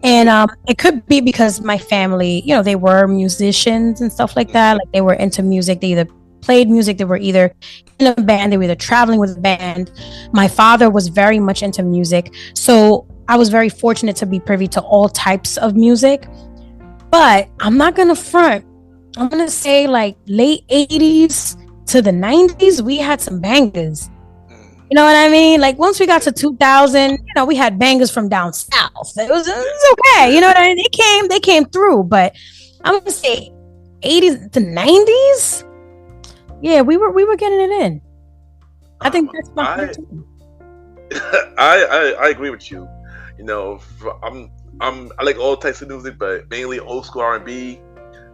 And it could be because my family, they were musicians and stuff like that. Like they were into music. They either played music, they were either in a band, they were either traveling with a band. My father was very much into music. So I was very fortunate to be privy to all types of music. But I'm not going to front. I'm going to say like late 80s to the 90s, we had some bangers. You know what I mean? Like once we got to 2000, we had bangers from down south. It was okay. You know what I mean? They came through, but I'm gonna say 80s to 90s. Yeah, we were getting it in. I think that's my I agree with you. I like all types of music, but mainly old school R&B.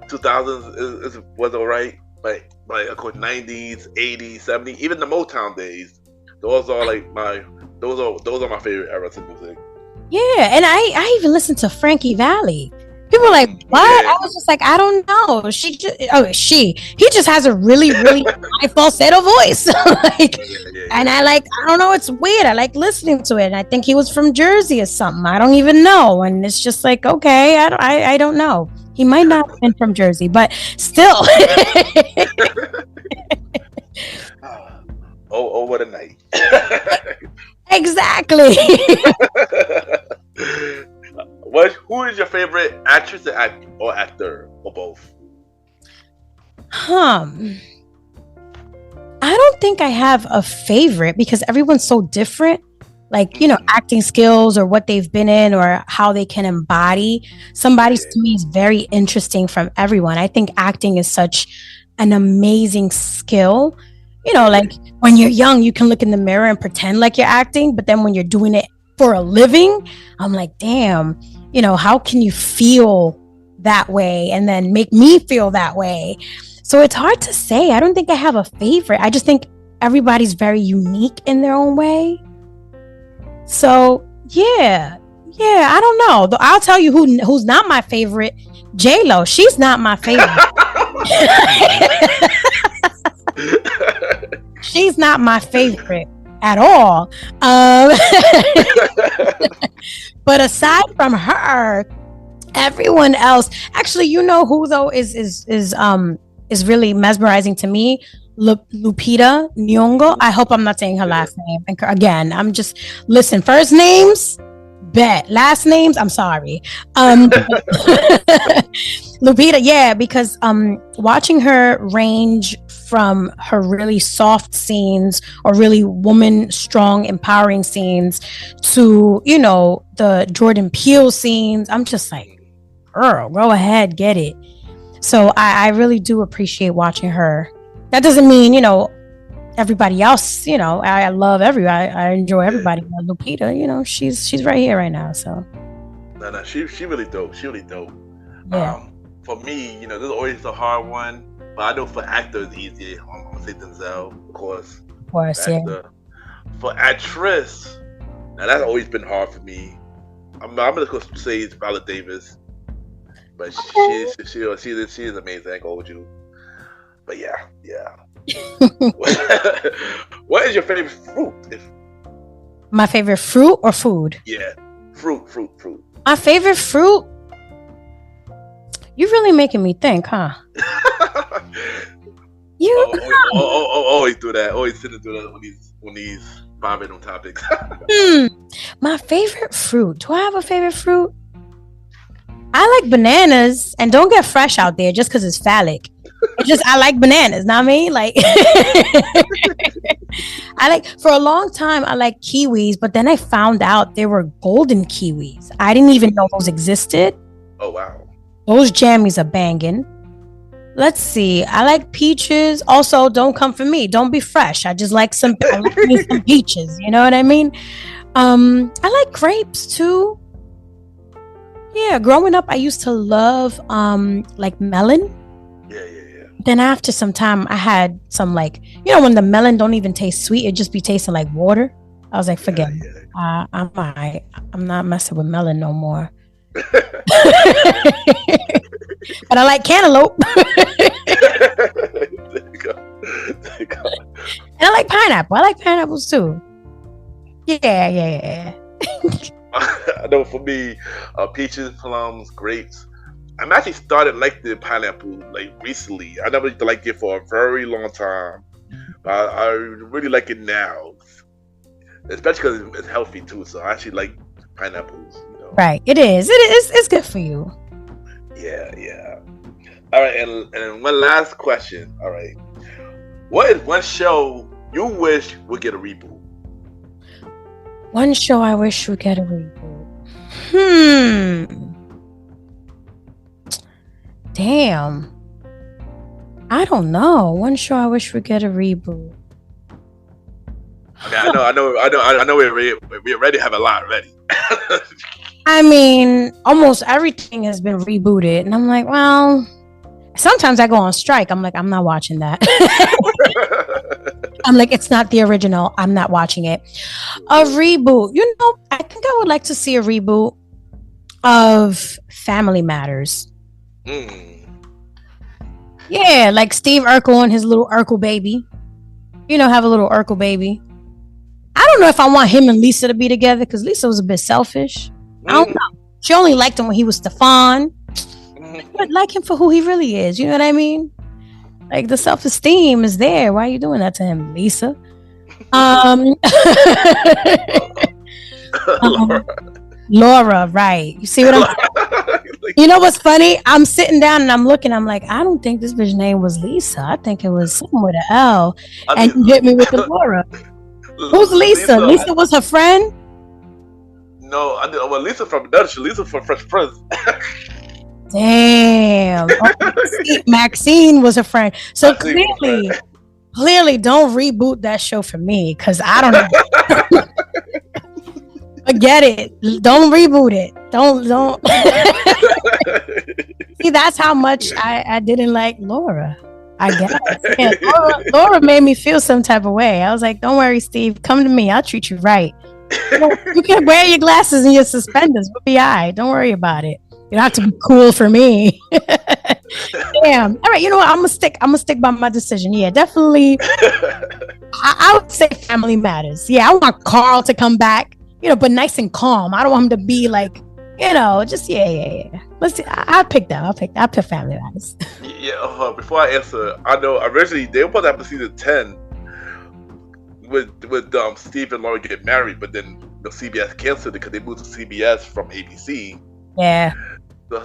2000s was alright, but of course 90s, 80s, 70s, even the Motown days. Those are my favorite eras of music. Yeah, and I even listened to Frankie Valli. People were like, what? Yeah. I was just like, I don't know. He just has a really, really high falsetto voice. And I don't know, it's weird. I like listening to it. And I think he was from Jersey or something. I don't even know. And it's just like, okay, I don't know. He might not have been from Jersey, but still. Oh, what a night. Exactly. Who is your favorite actress or actor or both? I don't think I have a favorite because everyone's so different. Like, acting skills or what they've been in or how they can embody somebody to me is very interesting from everyone. I think acting is such an amazing skill. Like when you're young, you can look in the mirror and pretend like you're acting. But then when you're doing it for a living, I'm like, damn, how can you feel that way and then make me feel that way? So it's hard to say. I don't think I have a favorite. I just think everybody's very unique in their own way. So, yeah, I don't know. I'll tell you who's not my favorite. J-Lo. She's not my favorite. She's not my favorite at all. But aside from her, everyone else, actually, who though is really mesmerizing to me? Lupita Nyong'o. I hope I'm not saying her last name. And again, I'm just listen. First names, bet. Last names, I'm sorry. Lupita, yeah, because watching her range from her really soft scenes or really woman strong empowering scenes to, you know, the Jordan Peele scenes, I'm just like, girl, go ahead, get it. So I really do appreciate watching her. That doesn't mean, you know, everybody else, you know, I love everybody. I enjoy everybody. But Lupita, you know, she's right here right now. So no, she really dope. She really dope. yeah. For me, you know, this is always a hard one, but I know for actors it's easy. I'm gonna say Denzel, of course. Of course, yeah. For actress, now that's always been hard for me. I'm gonna say it's Viola Davis, but she is amazing. I ain't gonna hold you. But yeah. What is your favorite fruit? My favorite fruit or food? Yeah, fruit. My favorite fruit. You're really making me think, huh? Always do that. Always sit and do that when he's bombing on topics. My favorite fruit. Do I have a favorite fruit? I like bananas, and don't get fresh out there just because it's phallic. It's just I like bananas. Know what I mean? Like for a long time I like kiwis, but then I found out there were golden kiwis. I didn't even know those existed. Oh wow. Those jammies are banging. Let's see. I like peaches. Also, don't come for me. Don't be fresh. I just like some peaches. You know what I mean? I like grapes too. Yeah, growing up, I used to love like melon. Yeah. Then after some time, I had some like, you know, when the melon don't even taste sweet, it just be tasting like water. I was like, forget it. I'm not messing with melon no more. But I like cantaloupe. There you go. And I like pineapple. I like pineapples too. Yeah. I know for me, peaches, plums, grapes. I'm actually started like the pineapple like recently. I never liked it for a very long time. I really like it now, especially because it's healthy too. So I actually like pineapples. You know. Right, it is. It's good for you. Yeah. All right, and one last question. All right, what is one show you wish would get a reboot? One show I wish would get a reboot. Damn. I don't know. One show I wish would get a reboot. I know. We already have a lot ready. I mean, almost everything has been rebooted, and I'm like, well, sometimes I go on strike. I'm like, I'm not watching that. I'm like, it's not the original. I'm not watching it. A reboot. You know, I think I would like to see a reboot of Family Matters. Yeah, like Steve Urkel and his little Urkel baby. You know, have a little Urkel baby. I don't know if I want him and Lisa to be together because Lisa was a bit selfish. I don't know. She only liked him when he was Stefan. But like him for who he really is. You know what I mean? Like the self-esteem is there. Why are you doing that to him, Lisa? Laura, right. You see what I'm saying? You know what's funny? I'm sitting down and I'm looking. I'm like, I don't think this bitch name was Lisa. I think it was something with an L. And you hit me with the Laura. Who's Lisa? Lisa was her friend? No, well, Lisa from Fresh Prince. Damn. Maxine was a friend. So clearly don't reboot that show for me because I don't know. Forget it. Don't reboot it. Don't. See, that's how much I didn't like Laura. I guess. Yeah, Laura made me feel some type of way. I was like, don't worry, Steve. Come to me. I'll treat you right. You can wear your glasses and your suspenders. We'll be all right. Don't worry about it. You don't have to be cool for me. Damn. All right. You know what? I'm gonna stick by my decision. Yeah, definitely. I would say Family Matters. Yeah, I want Carl to come back. You know, but nice and calm. I don't want him to be like Just yeah. Let's see. I'll pick them. I'll pick Family Matters. Yeah. Before I answer, I know originally they were supposed to have a season 10 with Steve and Lauren get married, but then CBS canceled it because they moved to CBS from ABC. Yeah.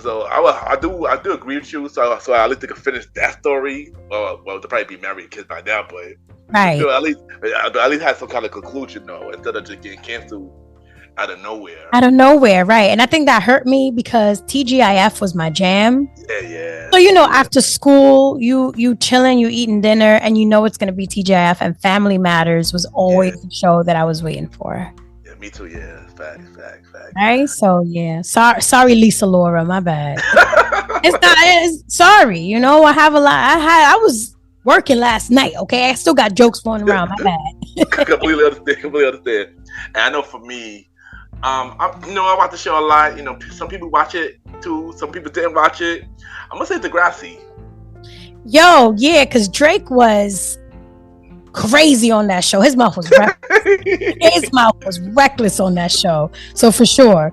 So I do agree with you. So I at least they could finish that story. Well, they'll probably be married and kids by now, but right. At least have some kind of conclusion though, instead of just getting canceled out of nowhere. Right. And I think that hurt me because TGIF was my jam. Yeah. So after school, you chilling, you eating dinner, and it's gonna be TGIF, and Family Matters was always the show that I was waiting for. Yeah, me too. Yeah, fact. Right. So yeah, sorry, Lisa Laura, my bad. It's sorry. I have a lot. I was working last night. Okay, I still got jokes flowing around. My bad. Completely understand. And I know for me, I watch the show a lot. Some people watch it too. Some people didn't watch it. I'm gonna say Degrassi. Yo, yeah, because Drake was crazy on that show. His mouth was reckless on that show. So for sure.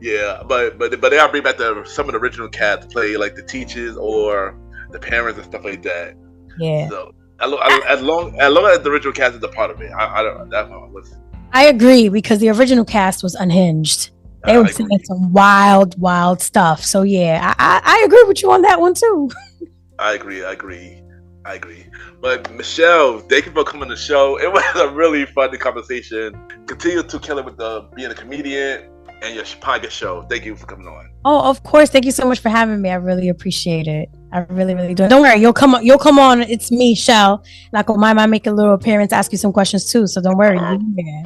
Yeah, but they gotta bring back some of the original cast to play like the teachers or the parents and stuff like that. Yeah. So as long as the original cast is a part of it, I don't. That's what I'm listening. I agree because the original cast was unhinged. They were saying some wild stuff. So yeah, I agree with you on that one too. I agree. But Michelle, thank you for coming to the show. It was a really fun conversation. Continue to kill it with being a comedian and your podcast show. Thank you for coming on. Oh, of course. Thank you so much for having me. I really appreciate it. I really, really do. Don't worry. You'll come on. It's me, Chelle. Like, I might make a little appearance, ask you some questions too. So don't worry. Oh man.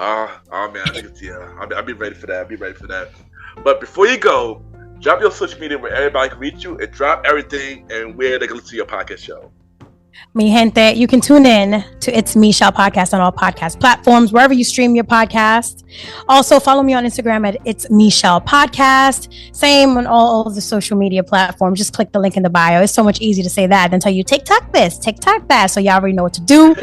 I'll be ready for that. But before you go, drop your social media where everybody can reach you and drop everything and where they can listen to your podcast show. Mi gente, you can tune in to It's Me, Chelle podcast on all podcast platforms, wherever you stream your podcast. Also, follow me on Instagram at It's Me, Chelle podcast. Same on all of the social media platforms. Just click the link in the bio. It's so much easier to say that than tell you TikTok this, TikTok that. So y'all already know what to do.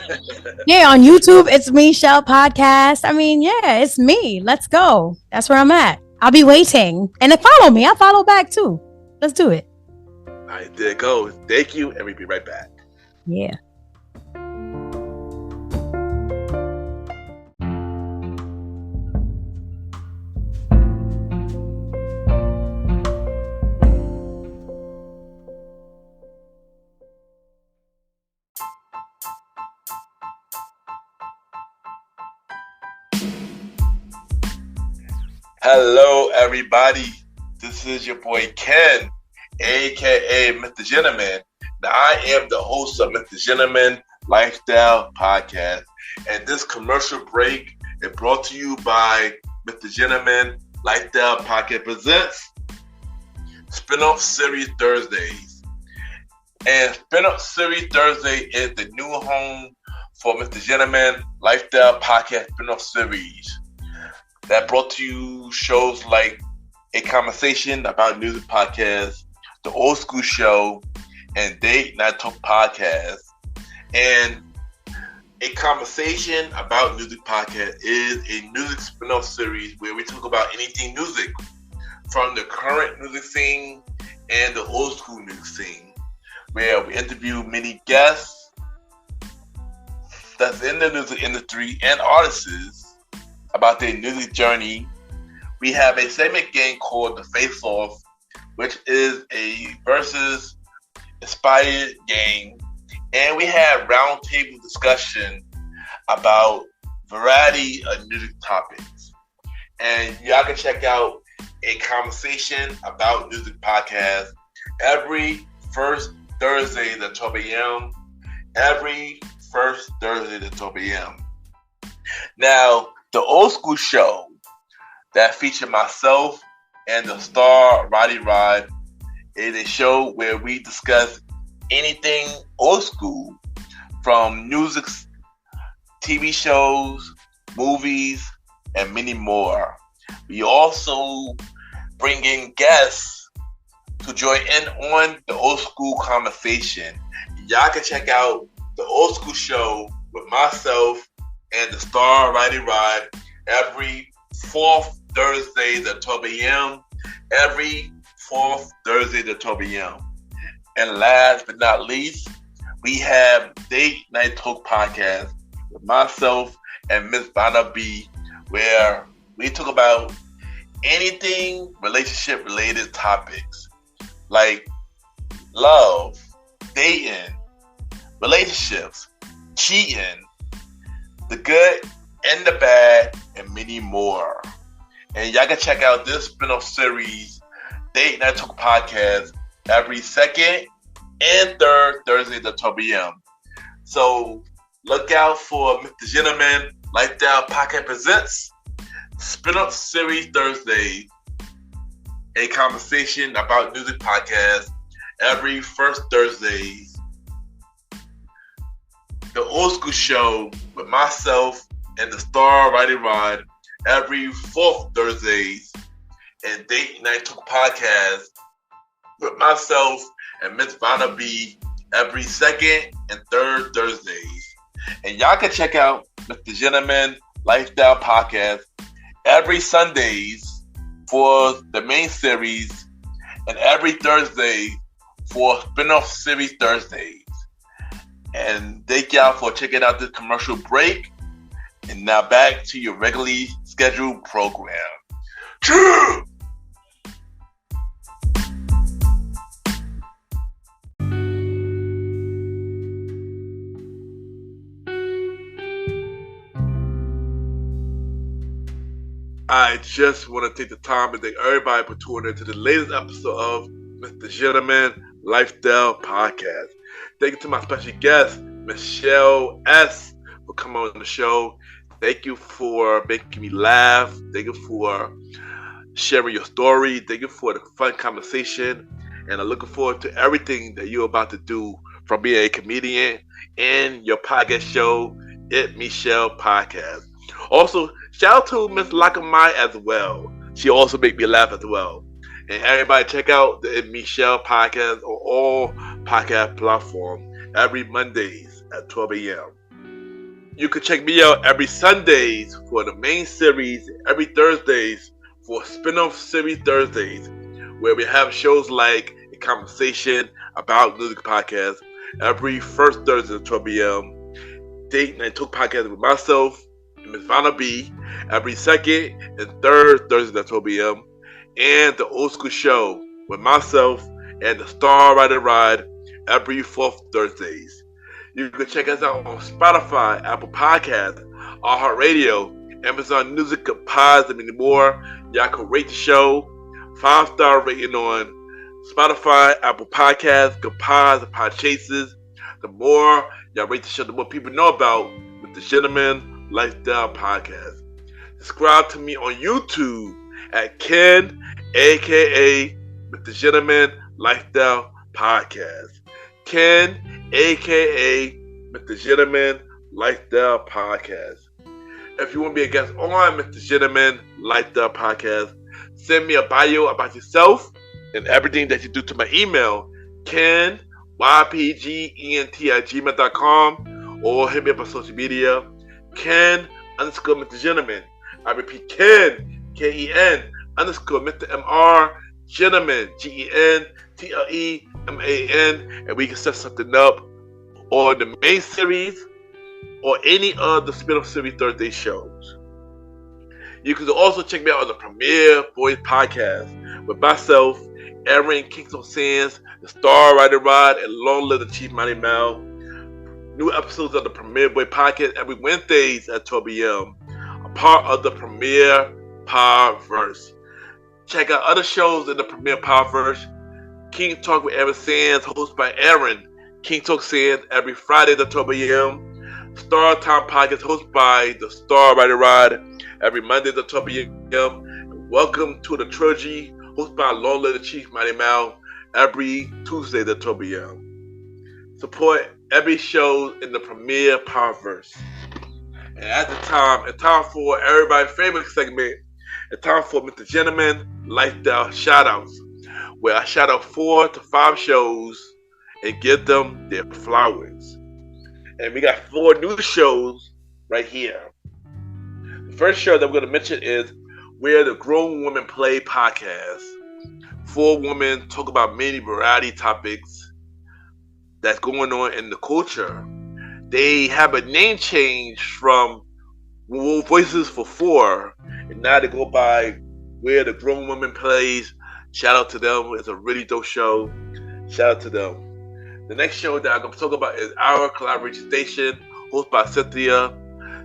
Yeah, on YouTube, It's Me, Chelle podcast. I mean, yeah, it's me. Let's go. That's where I'm at. I'll be waiting. And then follow me. I'll follow back too. Let's do it. All right, there it goes. Thank you, and we'll be right back. Yeah. Hello, everybody. This is your boy Ken, aka Mr. Gentleman. Now, I am the host of Mr. Gentleman Lifestyle Podcast, and this commercial break is brought to you by Mr. Gentleman Lifestyle Podcast presents Spin-Off Series Thursdays. And Spin-Off Series Thursday is the new home for Mr. Gentleman Lifestyle Podcast Spin-Off Series that brought to you shows like A Conversation About Music Podcast, The Old School Show, and Date Night Talk Podcast. And A Conversation About Music Podcast is a music spin-off series where we talk about anything music, from the current music scene and the old school music scene, where we interview many guests that's in the music industry and artists about their music journey. We have a segment game called The Face Off, which is a versus inspired game, and we have roundtable discussion about variety of music topics. And y'all can check out A Conversation About Music Podcast every first Thursday at 12 a.m. Every first Thursday at 12 a.m. Now, the Old School Show that featured myself and the star Roddy Rod is a show where we discuss anything old school, from music, TV shows, movies, and many more. We also bring in guests to join in on the old school conversation. Y'all can check out the Old School Show with myself and the star Roddy Rod every fourth Thursday at 12 a.m. every fourth Thursday at 12 p.m. And last but not least, we have Date Night Talk Podcast with myself and Miss Vanna B, where we talk about anything relationship related topics like love, dating, relationships, cheating, the good and the bad, and many more. And y'all can check out this spin-off series, Date Night Talk Podcast, every second and third Thursday at 12 p.m. So look out for Mr. Gentleman Lifestyle Podcast Presents Spin-off Series Thursday, a conversation about music podcast every first Thursdays. The Old School Show with myself and the Star Riding Rod every fourth Thursdays, and Date Night Talk Podcast with myself and Miss Vanna B every second and third Thursdays. And y'all can check out Mr. Gentleman Lifestyle Podcast every Sundays for the main series and every Thursday for spin-off series Thursdays. And thank y'all for checking out this commercial break. And now back to your regularly scheduled program. True! I just want to take the time and thank everybody for tuning into the latest episode of Mr. Gentleman Lifestyle Podcast. Thank you to my special guest, Miss Chelle S, for coming on the show. Thank you for making me laugh. Thank you for sharing your story. Thank you for the fun conversation. And I'm looking forward to everything that you're about to do from being a comedian and your podcast show, It Michelle Podcast. Also, shout out to Miss Lakamai as well. She also make me laugh as well. And everybody check out the It Michelle Podcast on all podcast platforms every Mondays at 12 a.m. You can check me out every Sundays for the main series, every Thursdays for spin-off series Thursdays, where we have shows like A Conversation About Music Podcast every first Thursday at 12 p.m. Date Night Talk Podcast with myself and Miss Vanna B every second and third Thursday at 12 p.m. And the Old School Show with myself and the Star Riding Ride every fourth Thursdays. You can check us out on Spotify, Apple Podcasts, iHeartRadio, Amazon Music, Pods, and many more. Y'all can rate the show 5-star rating on Spotify, Apple Podcasts, Pods, and Podchases. The more y'all rate the show, the more people know about the Gentleman Lifestyle Podcast. Subscribe to me on YouTube at Ken, aka Mr. Gentleman Lifestyle Podcast. Ken, aka Mr. Gentleman Lifestyle Podcast. If you want to be a guest on Mr. Gentleman Lifestyle Podcast, send me a bio about yourself and everything that you do to my email, Ken, YPGENT@gmail.com, or hit me up on social media, Ken_Mr. Gentleman. I repeat, Ken, Ken _Mr. MR Gentleman, GENTLEMAN, and we can set something up on the main series or any of the spin-off series Thursday shows. You can also check me out on the Premier Boys Podcast with myself, Aaron Kingston Sands, the Star Rider Rod, and Long Live the Chief Mighty Mel. New episodes of the Premier Boy Podcast every Wednesdays at 12 p.m. A part of the Premier Powerverse. Check out other shows in the Premier Powerverse. King Talk with Aaron Sands, hosted by Aaron King Talk Sands every Friday at 12 a.m. Star Time Podcast, hosted by the Star Rider Rod every Monday at 12 p.m. And welcome to the Trilogy, hosted by Long Live the Chief Mighty Mal every Tuesday at 12 p.m. Support every show in the Premier Powerverse. And at the time, it's time for everybody's favorite segment. It's time for Mr. Gentleman Lifestyle Shoutouts, where I shout out 4 to 5 shows and give them their flowers. And we got 4 new shows right here. The first show that I'm going to mention is Where the Grown Women Play Podcast. Four women talk about many variety topics that's going on in the culture. They have a name change from Voices for Four, and now they go by Where the Grown Woman Plays. Shout out to them. It's a really dope show. Shout out to them. The next show that I'm going to talk about is Our Collaboration Station, hosted by Cynthia.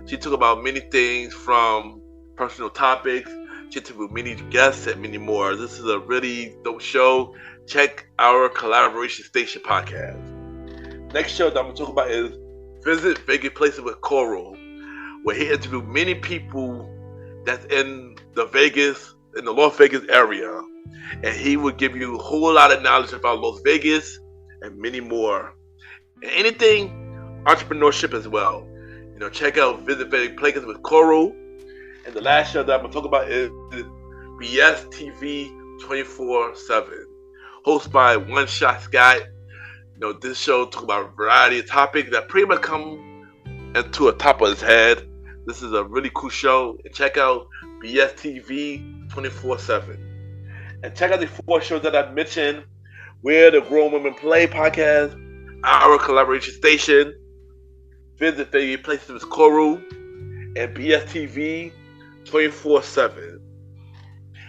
She talk about many things from personal topics. She talk with many guests and many more. This is a really dope show. Check Our Collaboration Station podcast. Next show that I'm going to talk about is Visit Vegas Places with Coral, where he interviewed many people that's in the Las Vegas area. And he will give you a whole lot of knowledge about Las Vegas and many more. And anything entrepreneurship as well. Check out Visit Vegas Places with Coral. And the last show that I'm going to talk about is BS TV 24/7, hosted by One Shot Scott. This show talk about a variety of topics that pretty much come into a top of his head. This is a really cool show. And check out BS TV 24/7. And check out the four shows that I mentioned: Where the Grown Women Play podcast, Our Collaboration Station, Visit Vegas Places with Coral, and BS TV 24/7.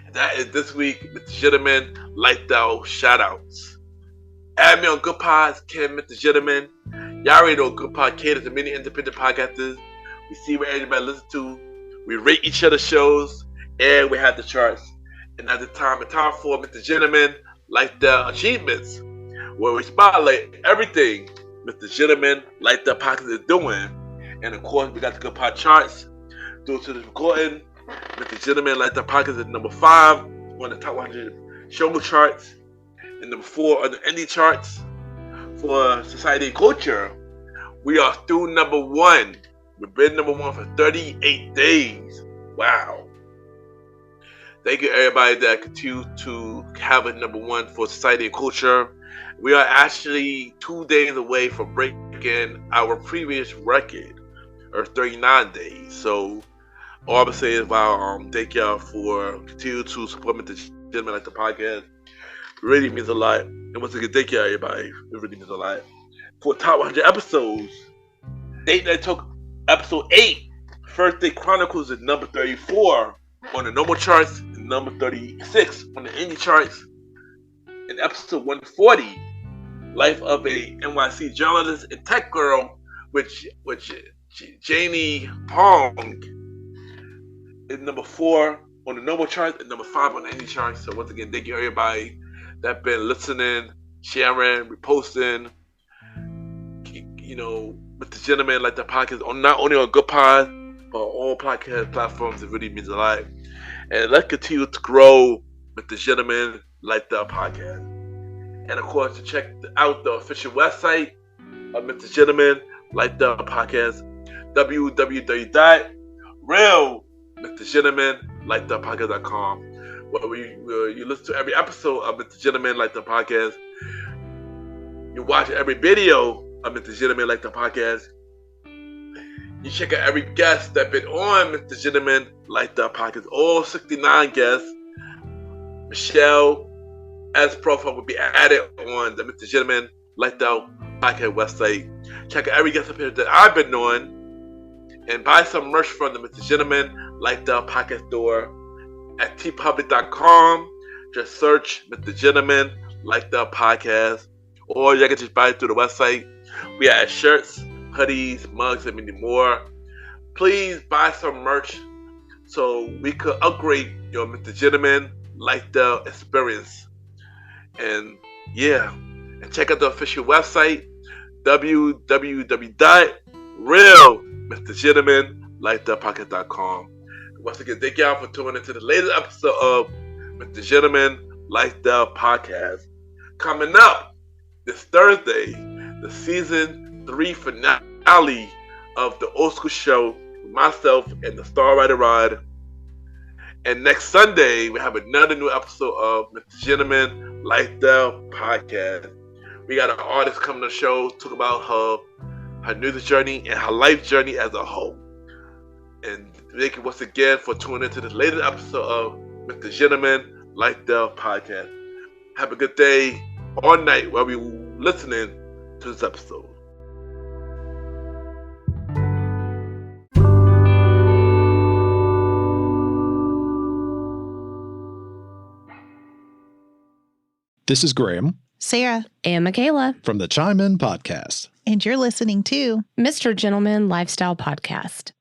And that is this week, Mr. Gentleman, Lifestyle Shoutouts. Add me on Good Pods, Ken, Mr. Gentleman. Y'all already know Good Pod caters to many independent podcasters. We see what everybody listens to. We rate each other's shows, and we have the charts. And at the time, it's time for Mr. Gentleman, Lifestyle Achievements, where we spotlight everything Mr. Gentleman, Lifestyle Podcast is doing. And of course, we got the Good Pod charts. Due to this recording, Mr. Gentleman, Lifestyle Podcast is number 5 on the top 100 show charts, and number 4 on the indie charts. For Society and Culture, we are still number 1. We've been number 1 for 38 days. Wow. Thank you everybody that continue to have a number 1 for Society and Culture. We are actually 2 days away from breaking our previous record of 39 days. So all I'm saying is, thank y'all for continue to support me, the Gentleman Like the Podcast. It really means a lot. And once again, thank you everybody. It really means a lot. For top 100 episodes, Date Night Talk episode 8, First Day Chronicles is number 34 on the normal charts, and number 36 on the indie charts. In episode 140, Life of a NYC Journalist and Tech Girl, which Janie Pong, is number 4 on the normal charts and number 5 on the indie charts. So once again, thank you everybody that been listening, sharing, reposting. With the Gentleman Like the Podcast, not only on Good Pod, but on all podcast platforms. It really means a lot. And let's continue to grow with the Gentleman Like the Podcast. And of course, to check out the official website of Mr. Gentleman Like the Podcast, www.realmrgentlemanlikethepodcast.com, where you listen to every episode of Mr. Gentleman Like the Podcast. You watch every video of Mr. Gentleman Like the Podcast. You check out every guest that been on Mr. Gentleman Like the Podcast. All 69 guests. Michelle as profile will be added on the Mr. Gentleman Like the Podcast website. Check out every guest appearance that I've been on, and buy some merch from the Mr. Gentleman Like the Podcast store at tpublic.com. Just search Mr. Gentleman Like the Podcast, or you can just buy it through the website. We have shirts, hoodies, mugs, and many more. Please buy some merch so we could upgrade your Mr. Gentleman Like the experience. And check out the official website, www.realmrgentlemanlikethepodcast.com. Once again, thank y'all for tuning into the latest episode of Mr. Gentleman Like the Podcast. Coming up this Thursday, the season 3 finale of the Old School Show with myself and the Star Rider Rod. And next Sunday, we have another new episode of Mr. Gentleman Like the Podcast. We got an artist coming to the show, talk about her music journey and her life journey as a whole. And thank you once again for tuning into this latest episode of Mr. Gentleman Like the Podcast. Have a good day or night while we're listening to this episode. This is Graham, Sarah, and Michaela from the Chime In Podcast. and you're listening to Mr. Gentleman Lifestyle Podcast.